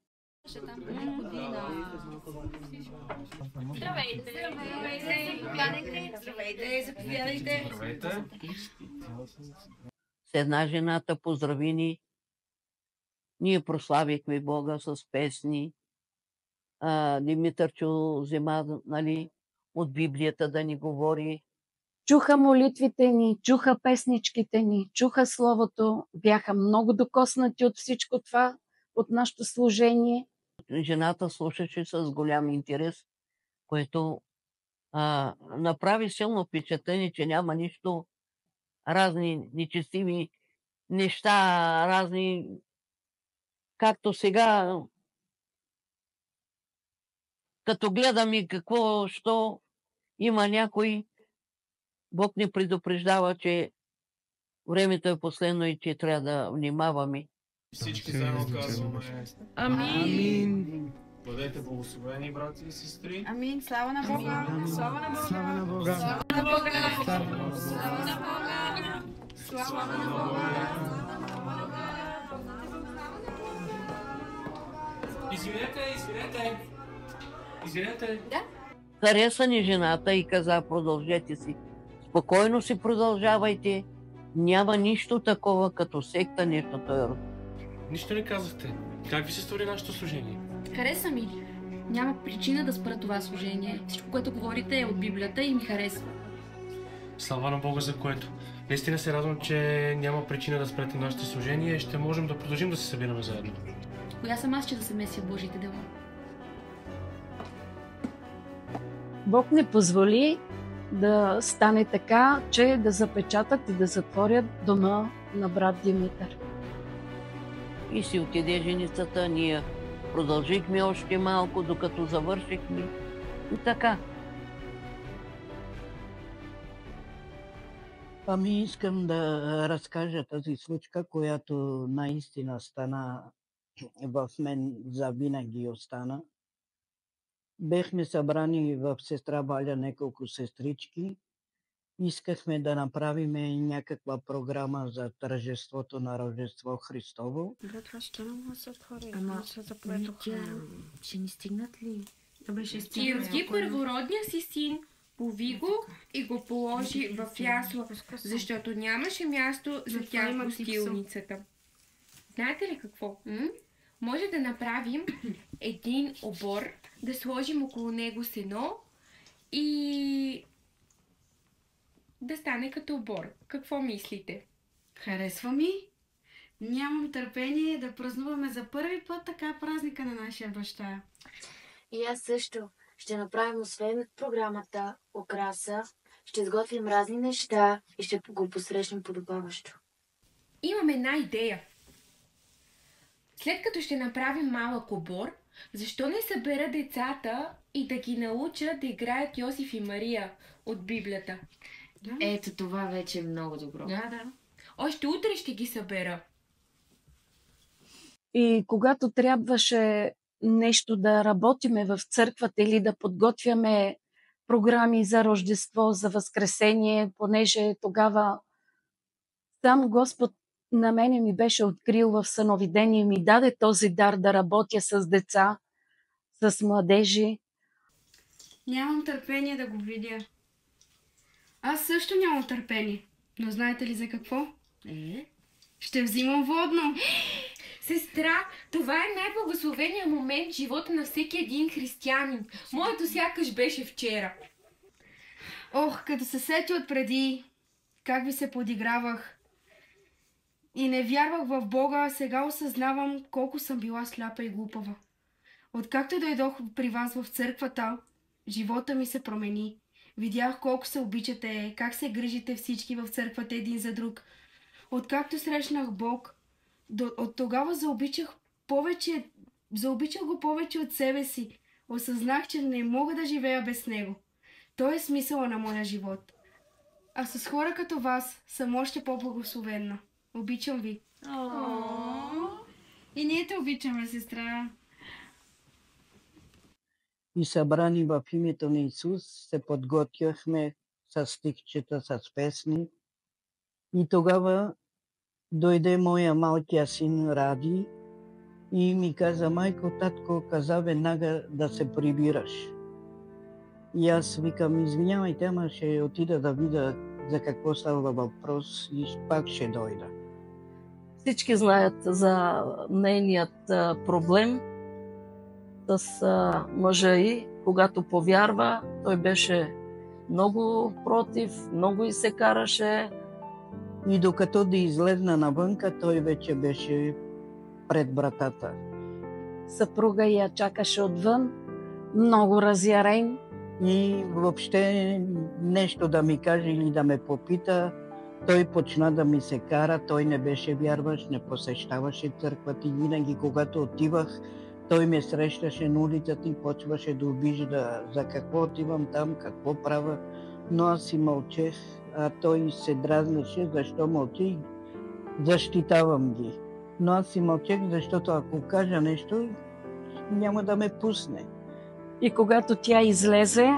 Здравейте! Здравейте! Заповядайте! С една жената поздрави ни. Ние прославихме Бога с песни. Димитърчо взема, от Библията да ни говори. Чуха молитвите ни, чуха песничките ни, чуха Словото, бяха много докоснати от всичко това, от нашето служение. Жената слушаше с голям интерес, което направи силно впечатление, че няма нищо, разни нечестиви неща, разни, както сега, като гледаме какво, що има някой, Бог ни предупреждава, че времето е последно и че трябва да внимаваме. Всички заедно казваме Амин. Бъдете благословени, брати и сестри. Амин. Слава на Бога. Слава на Бога. Слава на Бога. Слава на Бога. Слава на Бога. Слава на Бога. Извинете. Да? Хареса ни жената и каза, продължете си. Спокойно си продължавайте. Няма нищо такова като секта, нещо този род. Нищо не казахте. Как ви се стори нашето служение? Хареса ми. Няма причина да спра това служение. Всичко, което говорите е от Библията и ми харесва. Слава на Бога за което. Наистина се радвам, че няма причина да спрете нашето служение и ще можем да продължим да се събираме заедно. Коя съм аз, че да се меся в Божиите дела? Бог не позволи да стане така, че да запечатат и да затворят дома на брат Димитър. И си отиде женицата, ние продължихме още малко, докато завършихме. И така. Ами искам да разкажа тази случка, която наистина стана в мен завинаги остана. Бехме събрани в сестра Валя няколко сестрички. Искахме да направим някаква програма за тържеството на Рождество Христово. Ама, ще ни стигнат ли? И роди първородния си син, пови го и го положи в ясла, защото нямаше място за тях в гостилницата. Знаете ли какво? може да направим един обор, да сложим около него сено и да стане като обор. Какво мислите? Харесва ми. Нямам търпение да празнуваме за първи път така празника на нашия баща. И аз също. Ще направим освен програмата украса, ще сготвим разни неща и ще го посрещнем подобаващо. Имам една идея. След като ще направим малък обор, защо не събера децата и да ги науча да играят Йосиф и Мария от Библията? Да. Ето това вече е много добро. Да. Още утре ще ги събера. И когато трябваше нещо да работиме в църквата или да подготвяме програми за Рождество, за Възкресение, понеже тогава сам Господ на мене ми беше открил в съновидение, ми даде този дар да работя с деца, с младежи. Нямам търпение да го видя. Аз също нямам търпение. Но знаете ли за какво? Ще взимам водно. Сестра, това е най-благословеният момент в живота на всеки един християнин. Моето сякаш беше вчера. Ох, като се сети отпреди, как ви се подигравах и не вярвах в Бога, сега осъзнавам колко съм била сляпа и глупава. Откакто дойдох при вас в църквата, живота ми се промени. Видях колко се обичате, как се грижите всички в църквата един за друг. Откакто срещнах Бог, от тогава заобичах го повече от себе си. Осъзнах, че не мога да живея без него. Той е смисъла на моя живот. А с хора като вас съм още по-благословенна. Обичам ви. И ние те обичаме, сестра. И събрани в името на Исус се подготвяхме с стихчета, с песни. И тогава дойде моя малкия син Ради и ми каза: майко, татко каза веднага да се прибираш. И аз викам: извинявайте, ама ще отида да видя за какво става въпрос и пак ще дойда. Всички знаят за нейният проблем с мъжа й. Когато повярва, той беше много против, много и се караше. И докато да излезна навънка, той вече беше пред вратата. Съпруга я чакаше отвън, много разярен. И въобще нещо да ми каже или да ме попита, той почна да ми се кара. Той не беше вярващ, не посещаваше църквата и винаги, когато отивах, той ме срещаше на улицата и почваше да обижда за какво отивам там, какво правя. Но аз си мълчех, а той се дразнеше, защо мълчи, защитавам ги. Но аз си мълчех, защото ако кажа нещо, няма да ме пусне. И когато тя излезе,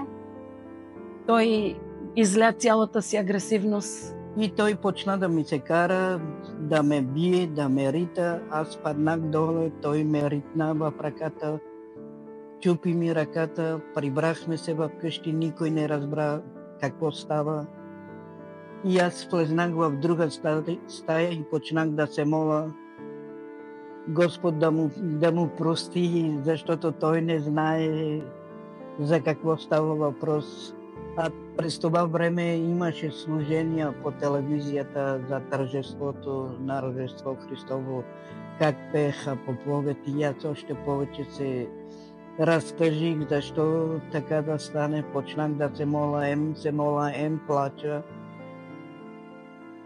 той изля цялата си агресивност. И той почна да ми се кара, да ме бие, да ме рита. Аз паднах долу, той ме ритна в ръката, чупи ми ръката, прибрахме се в къщи, никой не разбра какво става. И аз влезнах в друга стая и почнах да се моля Господ да му прости, защото той не знае за какво става въпрос. А през това време имаше служения по телевизията за тържеството на Рождество Христово, как пееха поповете, и аз още повече се разтъжих, защо така да стане. Почнах да се моля, плача.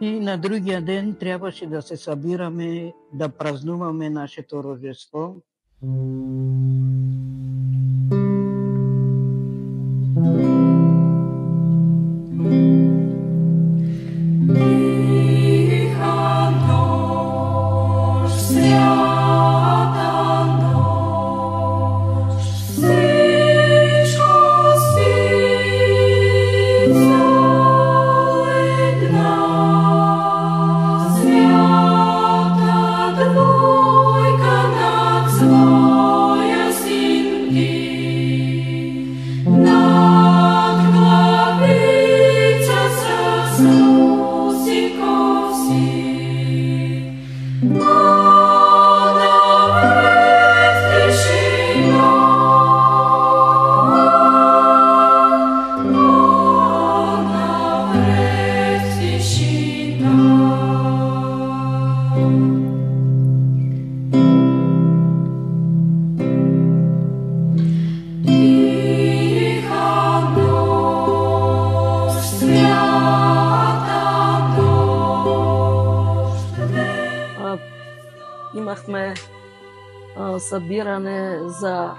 И на другия ден трябваше да се събираме, да празнуваме нашето Рождество. Oh имахме събиране за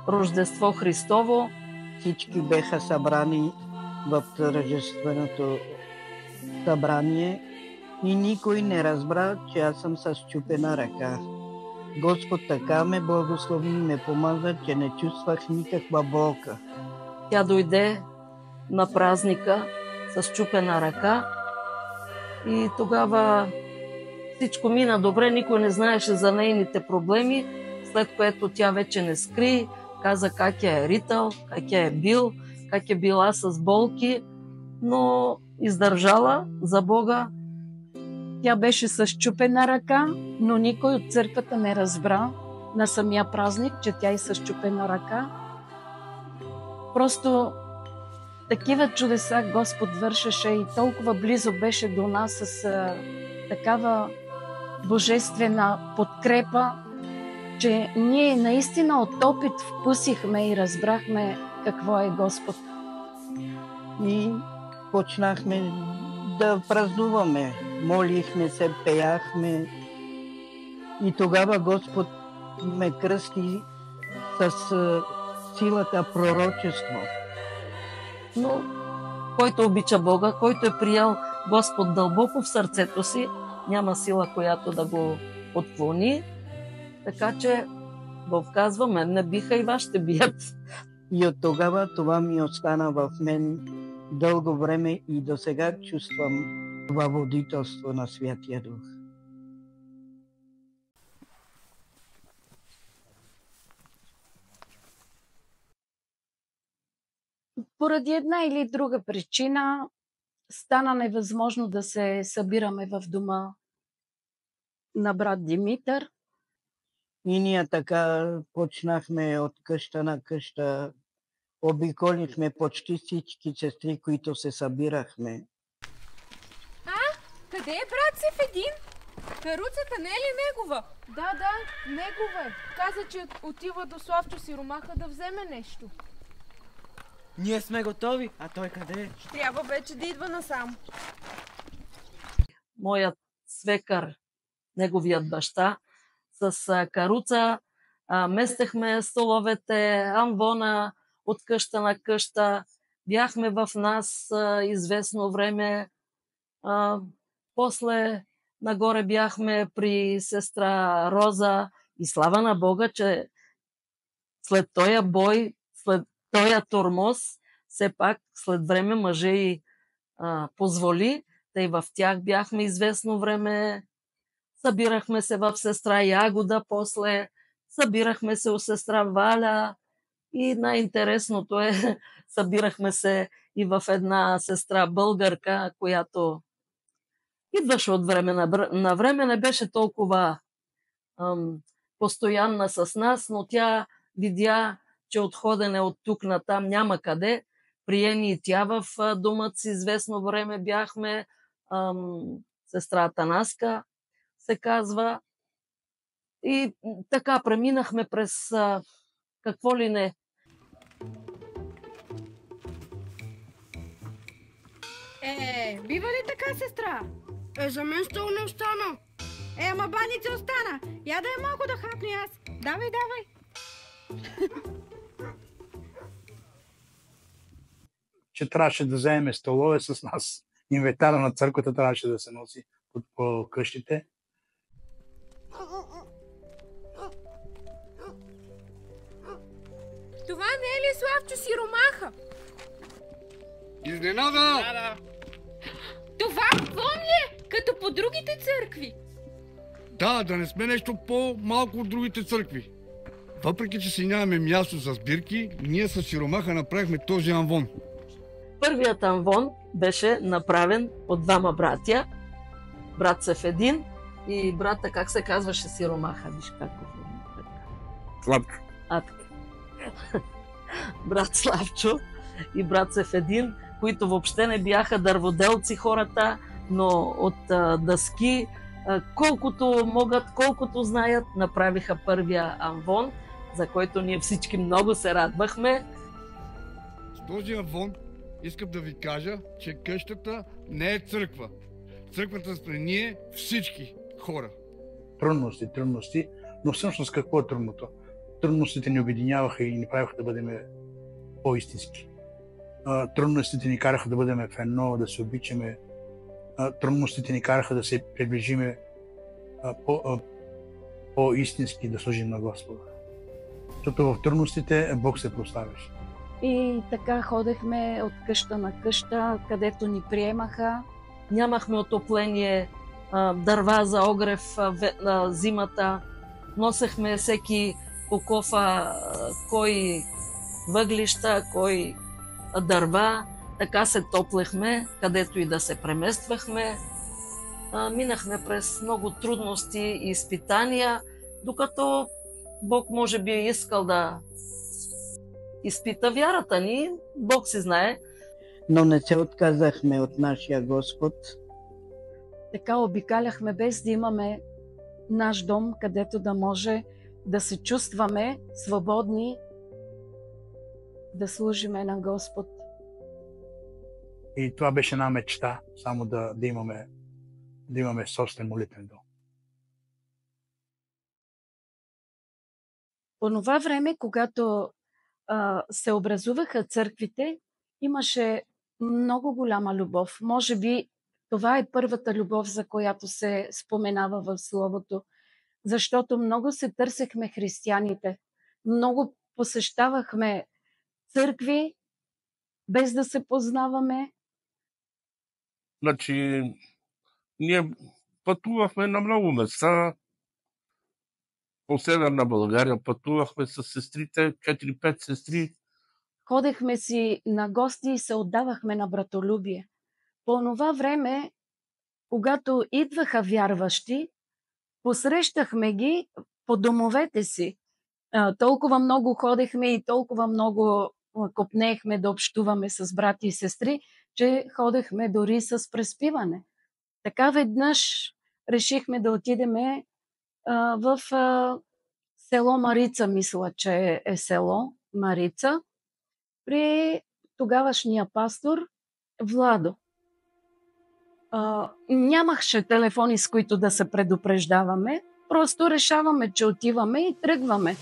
Рождество Христово. Всички беха събрани в тържественото събрание и никой не разбра, че аз съм с счупена ръка. Господ така ме благослови и ме помага, че не чувствах никаква болка. Тя дойде на празника с счупена ръка и тогава всичко мина добре, никой не знаеше за нейните проблеми, след което тя вече не скри, каза как я е ритал, как я е бил, как е била с болки, но издържала за Бога. Тя беше с счупена ръка, но никой от църквата не разбра на самия празник, че тя е с счупена ръка. Просто такива чудеса Господ вършеше и толкова близо беше до нас с такава божествена подкрепа, че ние наистина от опит вкусихме и разбрахме какво е Господ. И почнахме да празнуваме, молихме се, пеяхме и тогава Господ ме кръсти с силата пророчество. Но който обича Бога, който е приял Господ дълбоко в сърцето си, няма сила, която да го отклони. Така че Бог казва, мен не биха и вас ще бият. И от тогава това ми остана в мен дълго време и до сега чувствам това водителство на Святия Дух. Поради една или друга причина стана невъзможно да се събираме в дома на брат Димитър. И ние така почнахме от къща на къща, обиколихме почти всички сестри, които се събирахме. Къде е брат Сефедин? Каруцата не е ли негова? Да, негова е. Каза, че отива до Славчо Сиромаха да вземе нещо. Ние сме готови, а той къде е? Трябва вече да идва насам. Моят свекър, неговият баща, с каруца местехме столовете, амвона от къща на къща. Бяхме в нас известно време. После нагоре бяхме при сестра Роза и слава на Бога, че след този бой, след този тормоз, все пак след време мъже и позволи, тъй в тях бяхме известно време. Събирахме се в сестра Ягода, после събирахме се у сестра Валя и най-интересното е, събирахме се и в една сестра българка, която идваше от време на време, не беше толкова постоянна с нас, но тя видя, че от ходене от тук на там няма къде. Приеми и тя в домът си известно време бяхме, сестра Атанаска се казва. И така преминахме през какво ли не. Бива ли така, сестра? За мен стол не остана. Ама баница остана. Я да е малко да хапни аз. Давай. Че трябваше да вземем столове с нас. Инвентара на църквата трябваше да се носи по къщите. Това не е ли Славчо Сиромаха? Изненада! Това вон ли е? Като по другите църкви. Да не сме нещо по-малко от другите църкви. Въпреки, че си нямаме място за сбирки, ние с Сиромаха направихме този амвон. Първият амвон беше направен от двама братя. Брат Сефедин и брата, как се казваше, Сиромаха. Виж как го Славчо. Брат Славчо и брат Сефедин, които въобще не бяха дърводелци хората, но от дъски, колкото могат, колкото знаят, направиха първия амвон, за който ние всички много се радвахме. С този амвон искам да ви кажа, че къщата не е църква. Църквата сме ние всички хора. трудности, но всъщност какво е трудното? Трудностите ни обединяваха и ни правиха да бъдем по-истински. Трудностите ни караха да бъдем в едно, да се обичаме. Трудностите ни караха да се приближиме по-истински, да служим на Господа. Защото в трудностите Бог се прославяше. И така ходехме от къща на къща, където ни приемаха. Нямахме отопление, дърва за огрев на зимата. Носехме всеки по кофа, кой въглища, кой дърва. Така се топлехме, където и да се премествахме. Минахме през много трудности и изпитания, докато Бог може би е искал да изпита вярата ни. Бог си знае. Но не се отказахме от нашия Господ. Така обикаляхме без да имаме наш дом, където да може да се чувстваме свободни, да служиме на Господ. И това беше една мечта, само да имаме собствен молитвен дом. По това време, когато се образуваха църквите, имаше много голяма любов. Може би това е първата любов, за която се споменава в Словото, защото много се търсехме християните, много посещавахме църкви, без да се познаваме. Значи, ние пътувахме на много места. По Северна България пътувахме с сестрите, 4-5 сестри. Ходехме си на гости и се отдавахме на братолюбие. По това време, когато идваха вярващи, посрещахме ги по домовете си. Толкова много ходехме и толкова много копнехме да общуваме с брати и сестри, че ходехме дори с преспиване. Така веднъж решихме да отидеме в село Марица, мисля, че е село Марица, при тогавашния пастор Владо. Нямаше телефони, с които да се предупреждаваме, просто решаваме, че отиваме и тръгваме.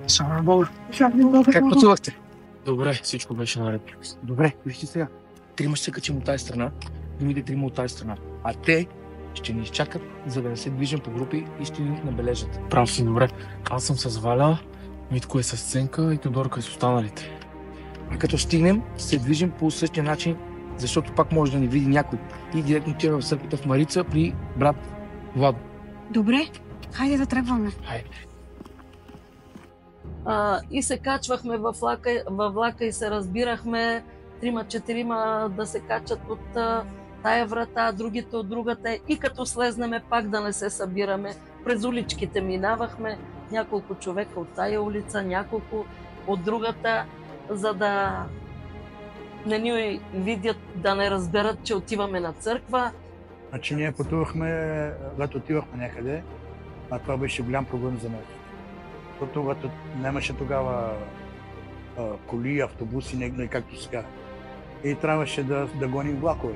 Слава Бога. Как пътувахте? Добре, всичко беше наред. Добре, вижте сега. Трима ще се качим от тази страна, другите трима от тази страна. А те ще ни изчакат, за да не се движим по групи и ще ни набележат. Прав си, добре. Аз съм с Валя, Митко е с Ценка и Тодорка е с останалите. А като стигнем, се движим по същия начин, защото пак може да ни види някой. И директно отиваме в църквата в Марица при брат Владо. Добре, хайде да тръгваме. Хайде. И се качвахме във влака и се разбирахме 3-4 да се качат от тая врата, другите от другата, и като слезнеме пак да не се събираме. През уличките минавахме, няколко човека от тая улица, няколко от другата, за да не ни видят, да не разберат, че отиваме на църква. Значи ние пътувахме, когато отивахме някъде, а това беше голям проблем за мен. Защото нямаше тогава коли, автобуси, не както сега. И трябваше да гоним влакове.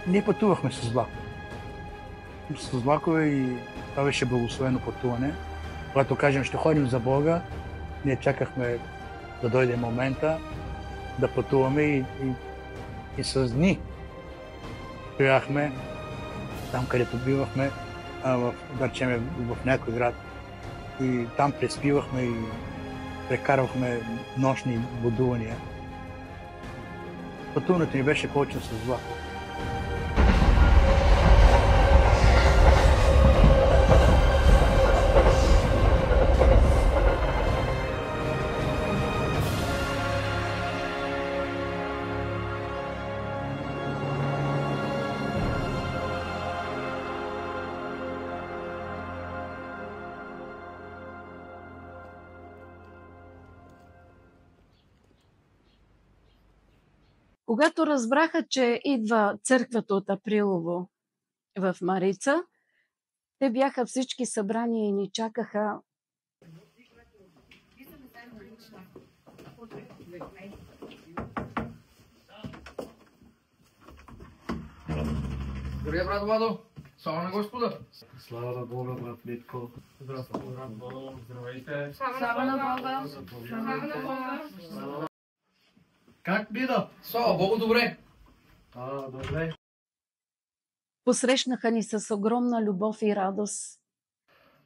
Ние пътувахме с влакове. С влакове и това беше благословено пътуване. Когато кажем, ще ходим за Бога, ние чакахме да дойде момента да пътуваме и с дни стояхме там, където бивахме, да речем в някой град. И там преспивахме и прекарвахме нощни будувания. Пътуването ни беше повече с влакове. Когато разбраха, че идва църквата от Априлово в Марица, те бяха всички събрани и ни чакаха. Добре, брат Владо. Слава на Господа. Слава на Бога, брат Митко. Здравейте, брат Владо. Здравейте. Слава на Бога. Слава на Бога. Как мина? Слава Богу, добре. Добре. Посрещнаха ни с огромна любов и радост.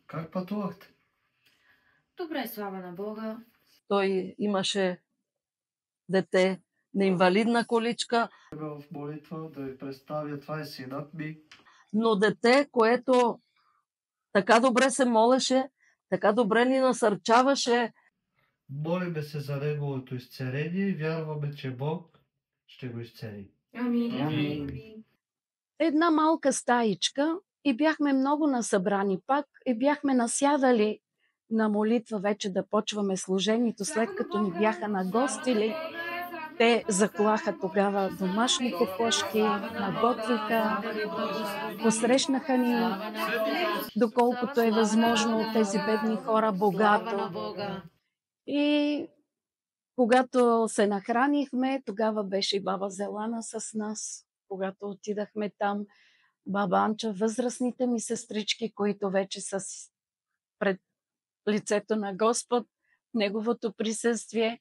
Как пътувахте? Добре, слава на Бога. Той имаше дете на инвалидна количка. В молитва да ви представя, това е синът ми. Но дете, което така добре се молеше, така добре ни насърчаваше. Молиме се за неговото изцеление и вярваме, че Бог ще го изцели. Амин. Една малка стаичка и бяхме много насъбрани пак и бяхме насядали на молитва вече да почваме служението, след като ни бяха нагостили. Те заклаха тогава домашните кошки, наготвиха, посрещнаха ни, доколкото е възможно от тези бедни хора, богато. И когато се нахранихме, тогава беше и баба Зелана с нас. Когато отидахме там, баба Анча, възрастните ми сестрички, които вече са пред лицето на Господ, неговото присъствие.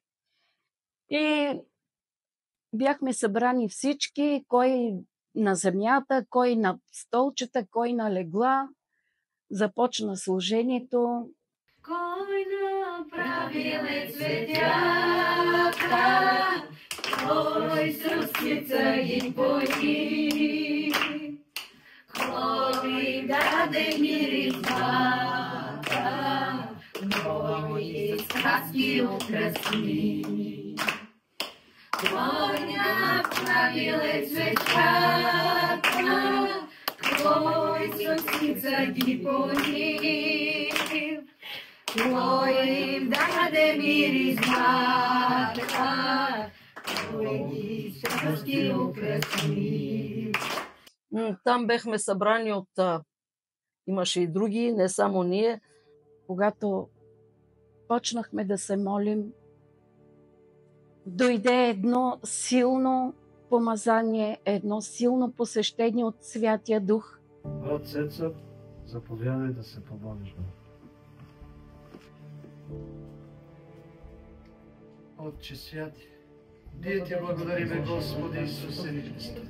И бяхме събрани всички, кой на земята, кой на столчета, кой на легла. Започна служението. Кой направи цветята, кой с рускица ги пои, кой даде миризмата, кой сказки украси. Кой направи цветята, кой с рускица ги пои, кой им даде миризмата, кой ги сказки украси. Там бехме събрани от... Имаше и други, не само ние. Когато почнахме да се молим, дойде едно силно помазание, едно силно посещение от Святия Дух. Брат Цеца, заповядай да се помолиш. Отче святи, ние ти благодариме, Господи Исусе Христе.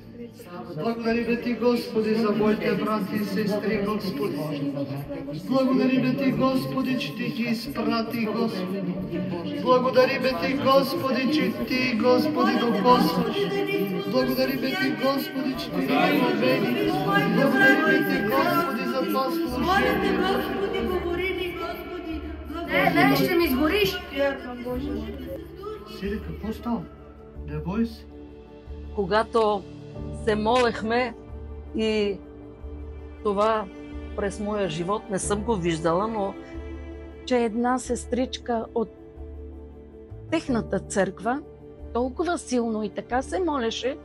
Благодариме ти, Господи, за моите брати и сестри, Господи. Благодариме ти, Господи, че ти ги изпрати, Господи. Благодариме ти, Господи, че ти, Господи, докосваш. Благодариме ти, Господи, че ти ги въведи. Благодариме ти, Господи, за това служение. Господи, говори ни, Господи. Не, ще ми сгориш. Сире, какво става? Не бой се. Когато се молехме и това през моя живот не съм го виждала, но че една сестричка от техната църква толкова силно и така се молеше,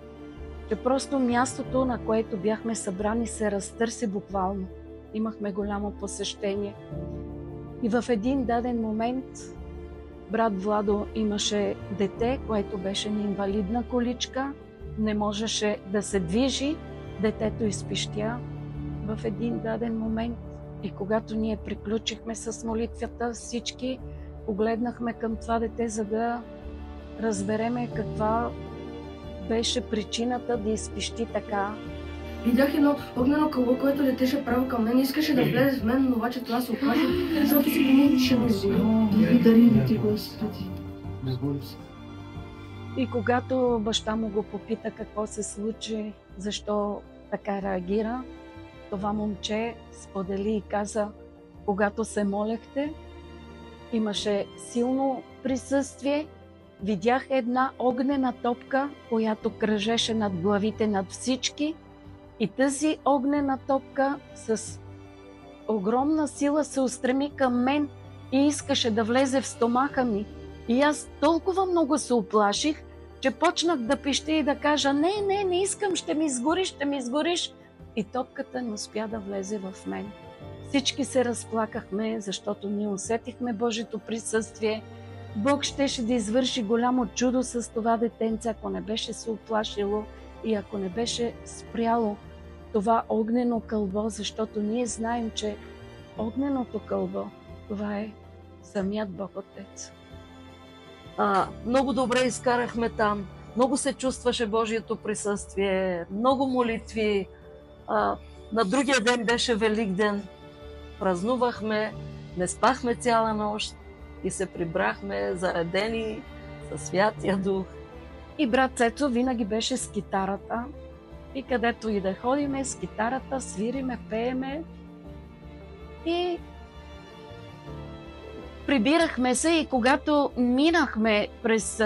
че просто мястото, на което бяхме събрани, се разтърси буквално. Имахме голямо посещение. И в един даден момент брат Владо имаше дете, което беше на инвалидна количка, не можеше да се движи, детето изпищя в един даден момент. И когато ние приключихме с молитвата, всички погледнахме към това дете, за да разбереме каква беше причината да изпищи така. Видях едно огнено кълбо, което летеше право към мен. Искаше да влезе в мен, но обаче това се оплаши, защото си помни, че ме изгори. Благодарим ти, Господи. И когато баща му го попита какво се случи, защо така реагира, това момче сподели и каза: когато се молехте, имаше силно присъствие, видях една огнена топка, която кръжеше над главите над всички, и тази огнена топка с огромна сила се устреми към мен и искаше да влезе в стомаха ми. И аз толкова много се уплаших, че почнах да пищя и да кажа: не искам, ще ми изгориш. И топката не успя да влезе в мен. Всички се разплакахме, защото ние усетихме Божието присъствие. Бог щеше да извърши голямо чудо с това детенце, ако не беше се оплашило и ако не беше спряло това огнено кълбо, защото ние знаем, че огненото кълбо, това е самият Бог Отец. Много добре изкарахме там, много се чувстваше Божието присъствие, много молитви. На другия ден беше Великден, празнувахме, не спахме цяла нощ и се прибрахме заредени със Святия Дух. И брат Цецо винаги беше с китарата и където и да ходиме с китарата, свириме, пееме и прибирахме се. И когато минахме през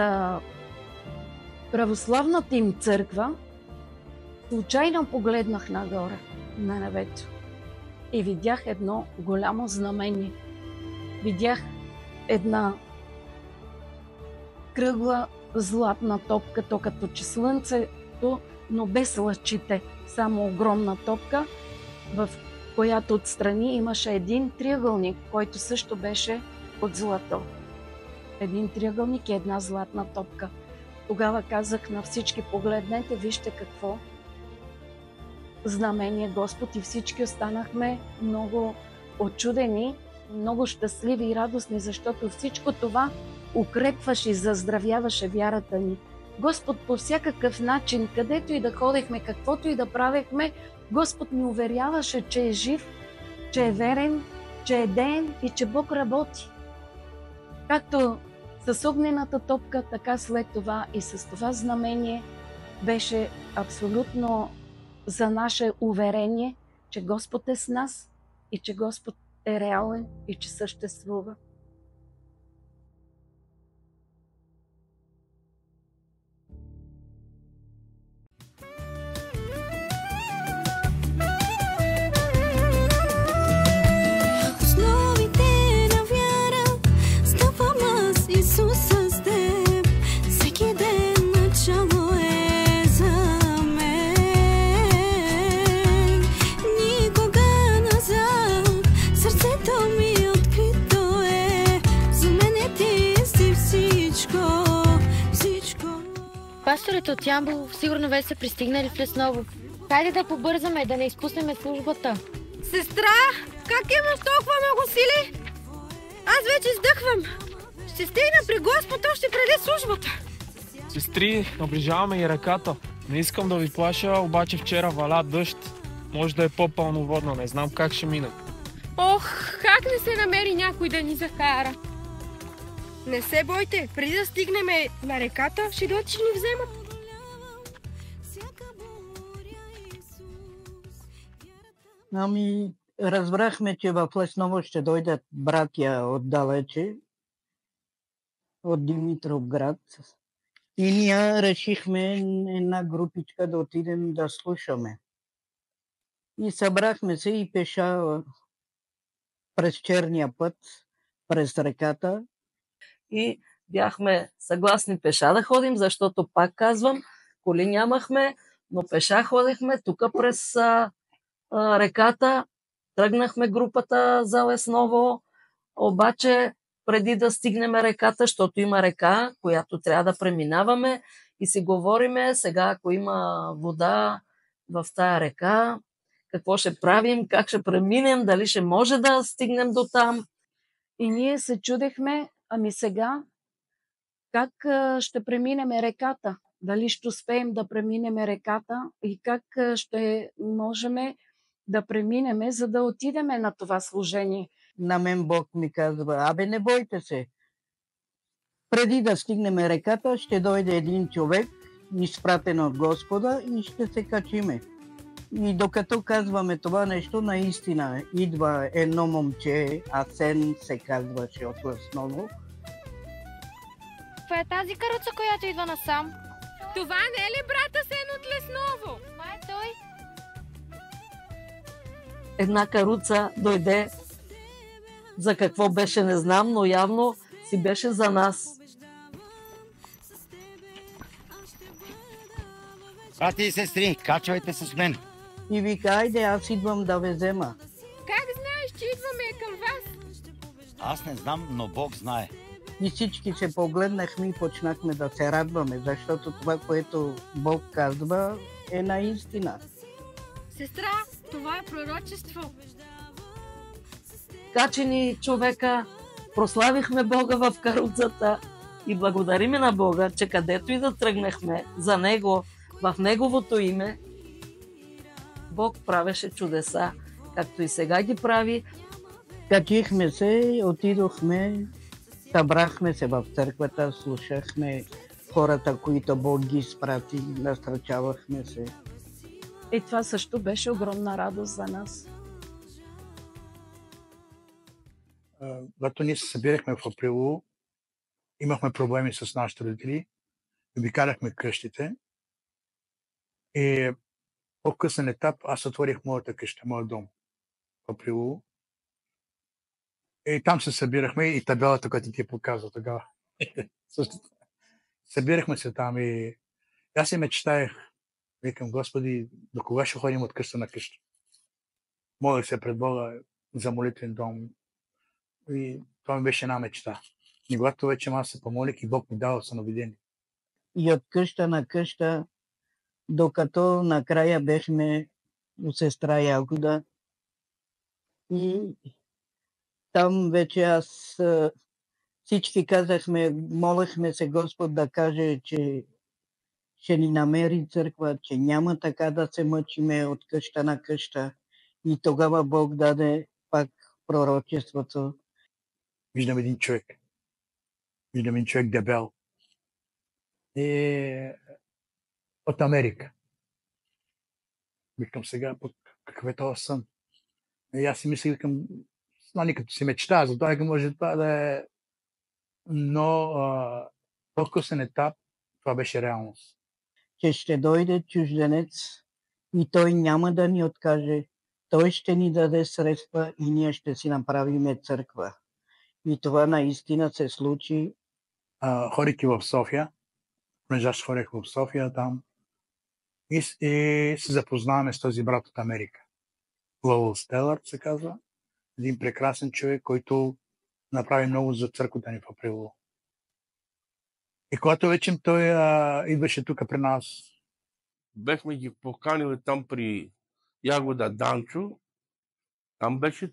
православната им църква, случайно погледнах нагоре на небето и видях едно голямо знамение. Видях една кръгла златна топка, то като че слънцето, но без лъчите, само огромна топка, в която отстрани имаше един триъгълник, който също беше от злато. Един триъгълник и една златна топка. Тогава казах на всички: погледнете, вижте какво знамение Господ. И всички останахме много очудени, много щастливи и радостни, защото всичко това укрепваше и заздравяваше вярата ни. Господ по всякакъв начин, където и да ходехме, каквото и да правехме, Господ ни уверяваше, че е жив, че е верен, че е деен и че Бог работи. Както с огнената топка, така след това и с това знамение беше абсолютно за наше уверение, че Господ е с нас и че Господ е реален и че съществува. Пасторите от Ямбол сигурно вече са пристигнали в Лесново. Хайде да побързаме, да не изпуснем службата. Сестра, как имаш толкова много сили? Аз вече издъхвам. Ще стигна при Господ още преди службата. Сестри, наближаваме и реката. Не искам да ви плаша, обаче вчера валя дъжд. Може да е по-пълноводно, не знам как ще мина. Ох, как не се намери някой да ни закара? Не се бойте, преди да стигнем на реката, ще дойдат, ще ни вземат. Ами, разбрахме, че в Лесново ще дойдат братя отдалече, от Димитровград. И ние решихме една групичка да отидем да слушаме. И събрахме се и пеша през черния път, през реката. И бяхме съгласни пеша да ходим, защото, пак казвам, коли нямахме, но пеша ходихме тук през реката. Тръгнахме групата за Лесново, обаче преди да стигнем реката, защото има река, която трябва да преминаваме, и си говориме сега, ако има вода в тая река, какво ще правим, как ще преминем, дали ще може да стигнем до там. И ние се чудехме, ами сега, как ще преминем реката? Дали ще успеем да преминем реката и как ще можем да преминем, за да отидем на това служение? На мен Бог ми казва: не бойте се. Преди да стигнем реката, ще дойде един човек, изпратен от Господа, и ще се качиме. И докато казваме това нещо, наистина идва едно момче, Асен се казваше, от Лесново. Това е тази каруца, която идва насам. Това не е ли брат Асен от Лесново? Това е той. Една каруца дойде, за какво беше не знам, но явно си беше за нас. Брати и сестри, качвайте се с мен. И вика, айде, аз идвам да ви взема. Как знаеш, че идваме към вас? Аз не знам, но Бог знае. И всички се погледнахме и почнахме да се радваме, защото това, което Бог казва, е наистина. Сестра, това е пророчество. Качени човека, прославихме Бога в каруцата и благодариме на Бога, че където и да тръгнахме за Него, в Неговото име, Бог правеше чудеса, както и сега ги прави. Качихме се, отидохме, събрахме се в църквата, слушахме хората, които Бог ги изпрати, настрачавахме се. И това също беше огромна радост за нас. Когато ние се събирахме в Априлово, имахме проблеми с нашите родители, обикаляхме къщите и по-късен етап аз отворих моята къща, моят дом в Априлово. И там се събирахме и табелата, която ти показва тогава. Събирахме се там и аз си мечтаех. Викам, Господи, до кога ще ходим от къща на къща? Молех се пред Бога за молитвен дом. И това ми беше една мечта. И когато вече аз се помолих и Бог ми дава съновидение. И от къща на къща, докато накрая бехме у сестра Ягода. И там вече аз всички казахме, молехме се Господ да каже, че ще ни намери църква, че няма така да се мъчиме от къща на къща. И тогава Бог даде пак пророчеството. Виждам един човек дебел. От Америка. Викам сега, какъв е този сън? И аз си мисля, викам, като си мечта, затова може това да е... Но по-късен етап, това беше реалност. Че ще дойде чужденец и той няма да ни откаже. Той ще ни даде средства и ние ще си направим църква. И това наистина се случи. Ходейки в София, понеже аз ходех в София там, и се запознаваме с този брат от Америка. Лоуел Стелърт се казва. Един прекрасен човек, който направи много за църквата ни в Априлово. И когато вече той идваше тук при нас. Бехме ги поканили там при Ягода Данчо. Там беше...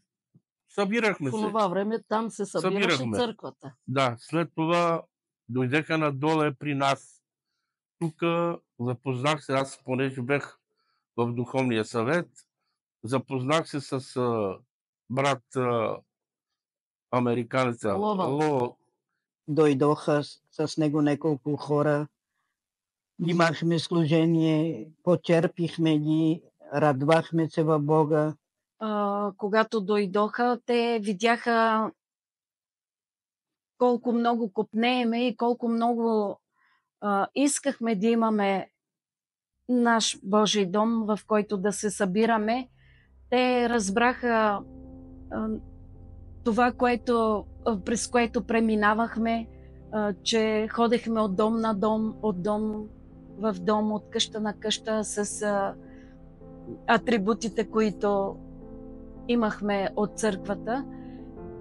Събирахме се. В това време там се събираше църквата. Да, след това дойдеха надоле при нас. Тук запознах се, аз понеже бех в Духовния съвет, запознах се с брат американеца Ло. Дойдоха с него няколко хора. Имахме служение, почерпихме ги, радвахме се в Бога. Когато дойдоха, те видяха колко много копнееме и колко много искахме да имаме наш Божий дом, в който да се събираме. Те разбраха това, през което преминавахме, че ходехме от дом на дом, от дом в дом, от къща на къща с атрибутите, които имахме от църквата.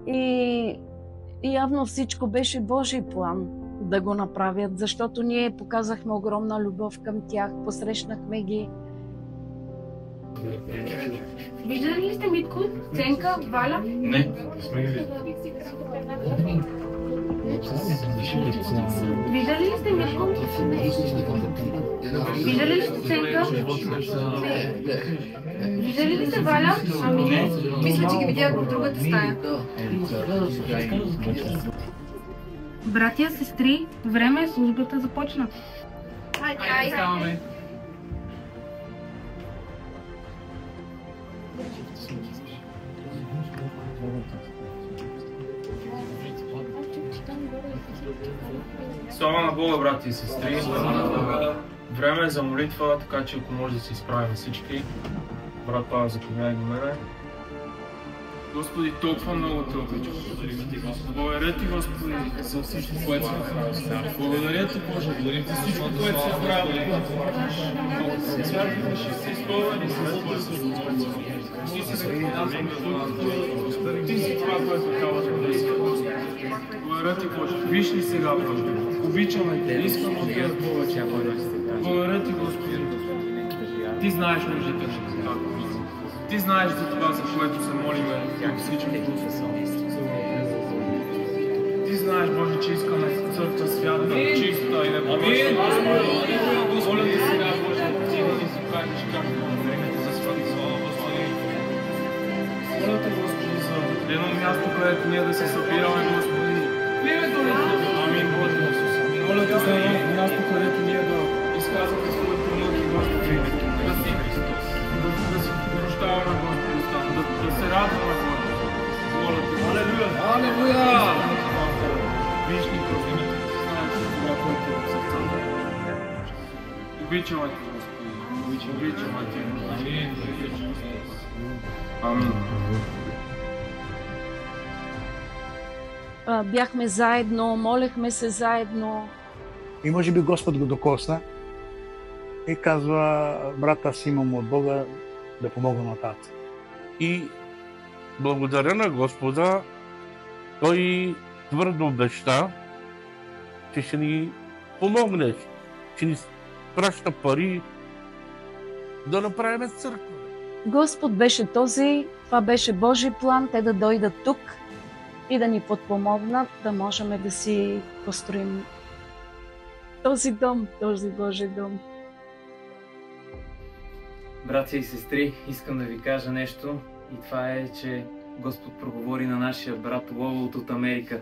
И явно всичко беше Божий план да го направят, защото ние показахме огромна любов към тях, посрещнахме ги. Виждали ли сте Митко, Ценка, Валя? Не. Виждали ли сте Митко? Виждали ли сте Ценка? Виждали ли сте Валя? Ами не. Мисля, че ги видях в другата стая. Братя, сестри, време е службата започна. Айде, ставаме. Слава на Бога, брати и сестри! Време е за молитва, така че ако може да се изправим всички. Брат Павел, заповядай до мене. Господи, толкова много те обичам. Благодаря ти, Господи, за всичко, което си направил. Благодаря ти, Боже, за всичко, което си правил. Църквата ще се изпълни с ти си това, което казваш днес. Благодаря ти, Боже. Виж ли сега, Боже? Обичаме те, искам от теб повече. Благодаря ти, Господи. Ти знаеш нуждите ни. Ти знаеш за това, за което се молиме всички. Ти знаеш, Боже, че искаме църква свята, чиста и непорочна. Моля те сега, Боже, ти да ни покажеш как да времето за свята слава, Господи. Моля те, Господи, за едно място, където ние да се събираме, Господи. Амин, Боже. Моля те за едно място, където ние да изказваме своите мъки, Господи. Да си прощаваме, Господи, да се радваме, Господи. Моля те. Алелуя! Алелуя! Виж ни, Господи, знаеш това, което е в сърцата. Обичаме те, Господи. Обичаме те. Амин. Амин. Бяхме заедно, молехме се заедно. И може би Господ го докосна и казва: брат, аз имам от Бога да помогна на тата. И благодаря на Господа, Той твърдо обеща, че ще ни помогне, че ни праща пари да направим църква. Господ беше този, това беше Божий план, те да дойдат тук и да ни подпомогнат, да можем да си построим този дом, този Божий дом. Братя и сестри, искам да ви кажа нещо и това е, че Господ проговори на нашия брат Ловолт от Америка.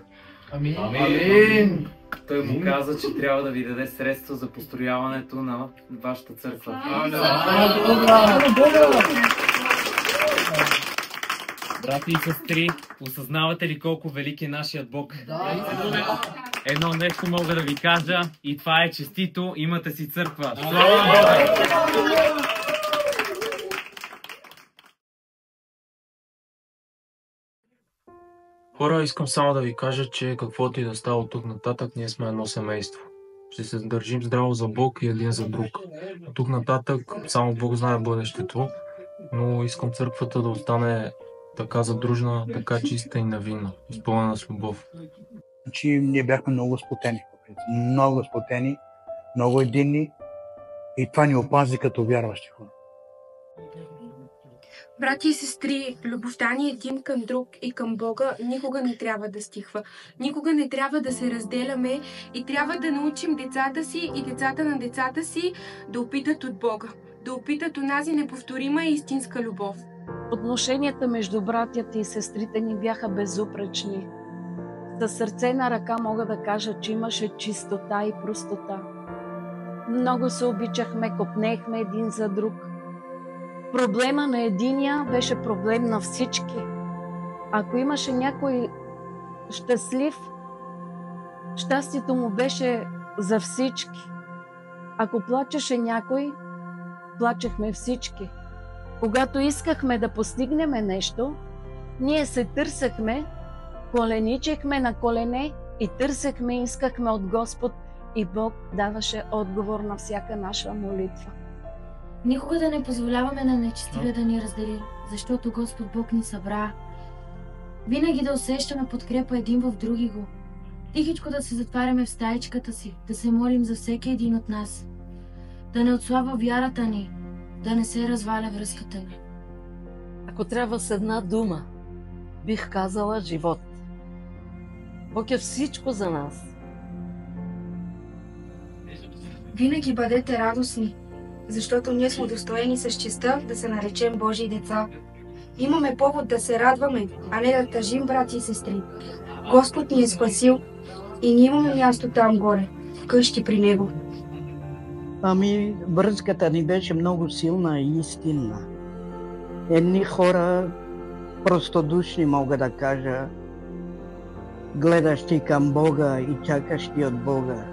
Амин. Амин. Той му каза, че трябва да ви даде средства за построяването на вашата църква. Брати и сестри, осъзнавате ли колко велик е нашият Бог? Едно нещо мога да ви кажа и това е честито, имате си църква. Слава на Бога! Хора, искам само да ви кажа, че каквото и да става от тук нататък, ние сме едно семейство. Ще се държим здраво за Бог и един за друг. От тук нататък само Бог знае бъдещето, но искам църквата да остане така задружна, така чиста и невинна, изпълнена с любов. Значи ние бяхме много сплотени, много единни и това ни опази като вярващи хора. Брати и сестри, любовта ни един към друг и към Бога никога не трябва да стихва. Никога не трябва да се разделяме и трябва да научим децата си и децата на децата си да опитат от Бога. Да опитат онази неповторима и истинска любов. Отношенията между братята и сестрите ни бяха безупречни. Със сърце на ръка мога да кажа, че имаше чистота и простота. Много се обичахме, копнеехме един за друг. Проблема на единия беше проблем на всички. Ако имаше някой щастлив, щастието му беше за всички. Ако плачеше някой, плачехме всички. Когато искахме да постигнем нещо, ние се търсехме, коленичехме на колене и търсехме, искахме от Господ и Бог даваше отговор на всяка наша молитва. Никога да не позволяваме на нечестивия да ни раздели, защото Господ Бог ни събра. Винаги да усещаме подкрепа един в други го. Тихичко да се затваряме в стаичката си, да се молим за всеки един от нас. Да не отслабва вярата ни, да не се разваля връзката ни. Ако трябва с една дума, бих казала живот. Бог е всичко за нас. Винаги бъдете радостни, защото ние сме удостоени с честта да се наречем Божии деца. Имаме повод да се радваме, а не да тъжим, брати и сестри. Господ ни е спасил и ние имаме място там горе, вкъщи при Него. Ами, връзката ни беше много силна и истинна. Едни хора, простодушни мога да кажа, гледащи към Бога и чакащи от Бога.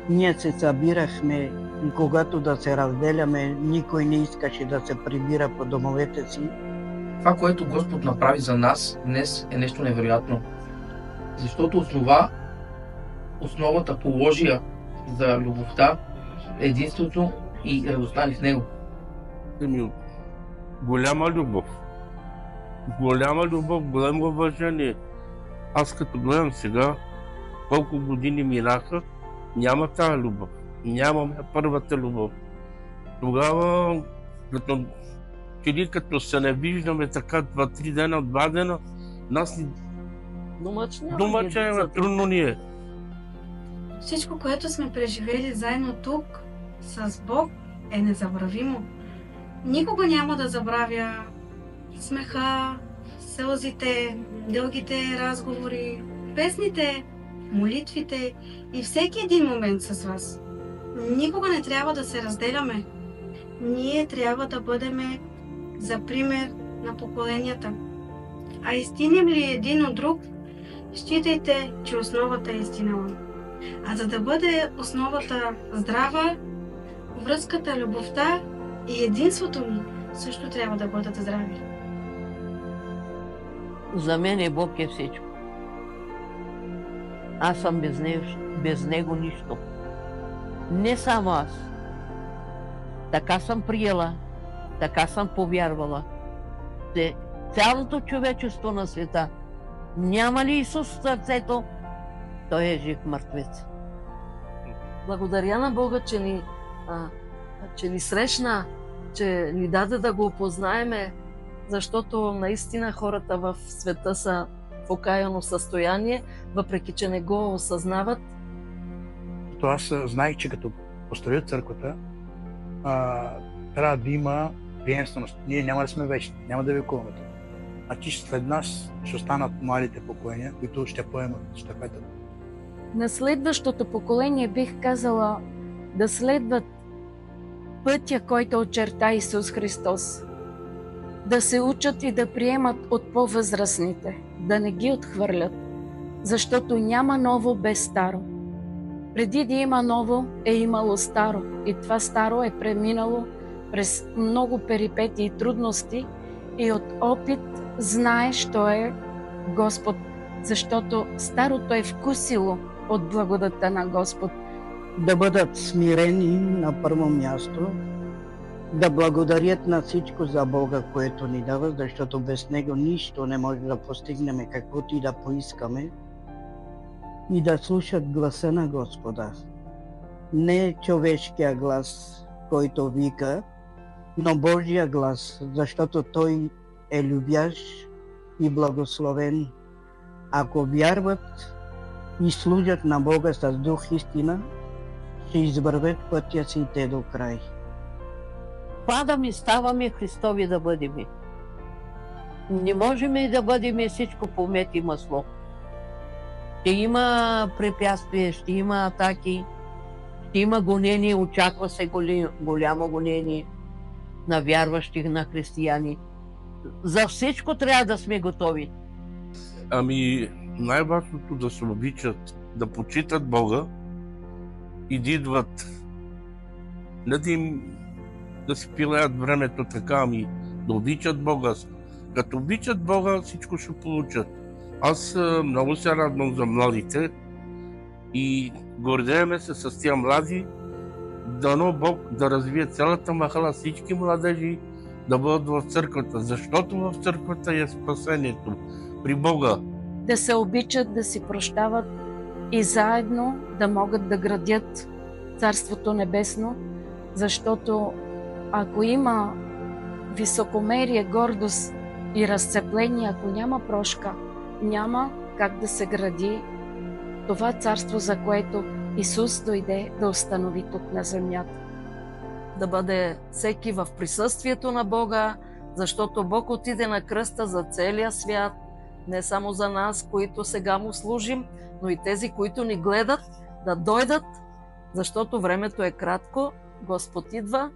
Ние се събирахме и когато да се разделяме, никой не искаше да се прибира по домовете си, Това, което Господ направи за нас днес, е нещо невероятно. Защото основата положия за любовта, единството и радостта в Него. Голяма любов. Голяма любов, голямо уважение. Аз като гледам сега, колко години минаха, няма тази любов. Нямаме първата любов. Тогава, като се не виждаме така 2-3 дена, 2 дена, нас думача трудно ни е. Всичко, което сме преживели заедно тук, с Бог, е незабравимо. Никога няма да забравя смеха, сълзите, дългите разговори, песните, молитвите и всеки един момент с вас. Никога не трябва да се разделяме. Ние трябва да бъдем за пример на поколенията. А истиним ли един от друг, считайте, че основата е истинала. А за да бъде основата здрава, връзката, любовта и единството ни също трябва да бъдат здрави. За мен Бог е всичко. Аз съм без Него нищо. Не само аз. Така съм приела, така съм повярвала. Цялото човечество на света, няма ли Исус в сърцето, той е жив мъртвец. Благодаря на Бога, че ни срещна, че ни даде да го опознаеме, защото наистина хората в света са в окаяно състояние, въпреки че не го осъзнават. Аз знаех, че като построя църквата, трябва да има приемственост. Ние няма да сме вечни, няма да векуваме. Значи след нас ще останат младите поколения, които ще поемат щафетата. На следващото поколение бих казала да следват пътя, който очерта Исус Христос. Да се учат и да приемат от по-възрастните, да не ги отхвърлят, защото няма ново без старо. Преди да има ново, е имало старо и това старо е преминало през много перипети и трудности и от опит знае, що е Господ, защото старото е вкусило от благодата на Господ. Да бъдат смирени на първо място, да благодарят на всичко за Бога, което ни дава, защото без Него нищо не може да постигнем, каквото и да поискаме, и да слушат гласа на Господа. Не човешкия глас, който вика, но Божия глас, защото Той е любящ и благословен. Ако вярват и служат на Бога с дух истина, ще извървят пътя си те до край. Падаме, ставаме Христови да бъдем. Не можем и да бъдем всичко по мед и масло. Ще има препятствия, ще има атаки, ще има гонение, очаква се голямо гонение на вярващи, на християни. За всичко трябва да сме готови. Най-важното да се обичат, да почитат Бога и да идват. Не да си пилеят времето така, да обичат Бога. Като обичат Бога, всичко ще получат. Аз много се радвам за младите и гордееме се с тия млади, дано Бог да развие цялата махала, всички младежи да бъдат в църквата, защото в църквата е спасението при Бога. Да се обичат, да си прощават и заедно да могат да градят Царството Небесно, защото ако има високомерие, гордост и разцепление, ако няма прошка, няма как да се гради това царство, за което Исус дойде да установи тук на земята. Да бъде всеки в присъствието на Бога, защото Бог отиде на кръста за целия свят, не само за нас, които сега му служим, но и тези, които ни гледат, да дойдат, защото времето е кратко, Господ идва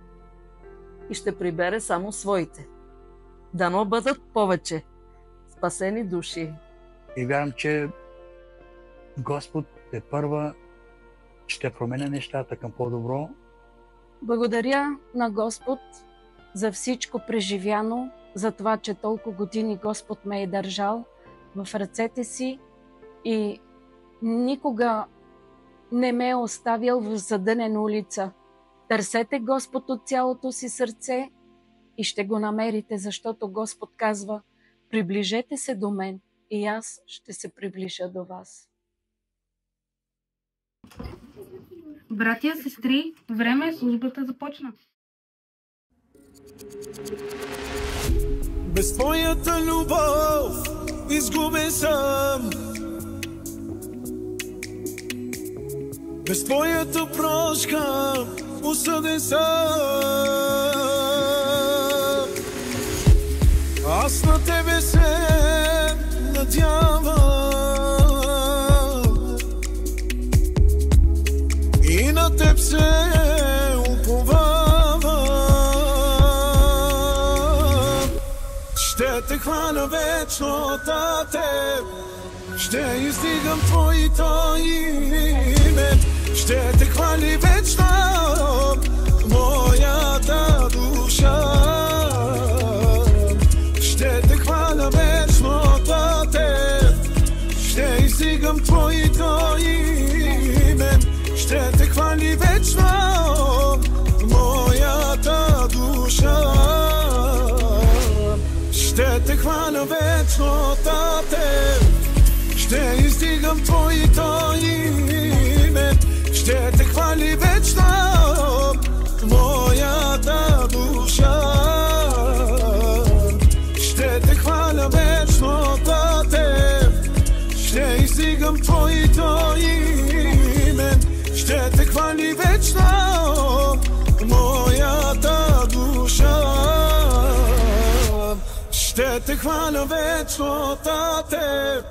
и ще прибере само своите. Дано бъдат повече спасени души. И вярвам, че Господ тепърва ще променя нещата към по-добро. Благодаря на Господ за всичко преживяно за това, че толкова години Господ ме е държал в ръцете си и никога не ме е оставил в задънена улица. Търсете Господ от цялото си сърце и ще го намерите, защото Господ казва: приближете се до мен и аз ще се приближа до вас. Братя, сестри, време е, службата започна. Без твоята любов изгубен съм. Без твоята прошка осъден съм. Аз на тебе се надявам и на теб се уповавам. Ще те хваля вечно, Тате, ще издигам твоето име. Ще те хвали вечно моята душа. Ще те хваля вечно, Тате, ще издигам твоето име. Ще те хвали вечно моята душа. Ще те хваля вечно, Тате, ще издигам твоето име. Ще те хвали вечно моята душа. Ще те хваля вечно, Тате, ще издигам твоето име. Ще те хвали вечно моята душа. Ще те хваля вечно, Тате.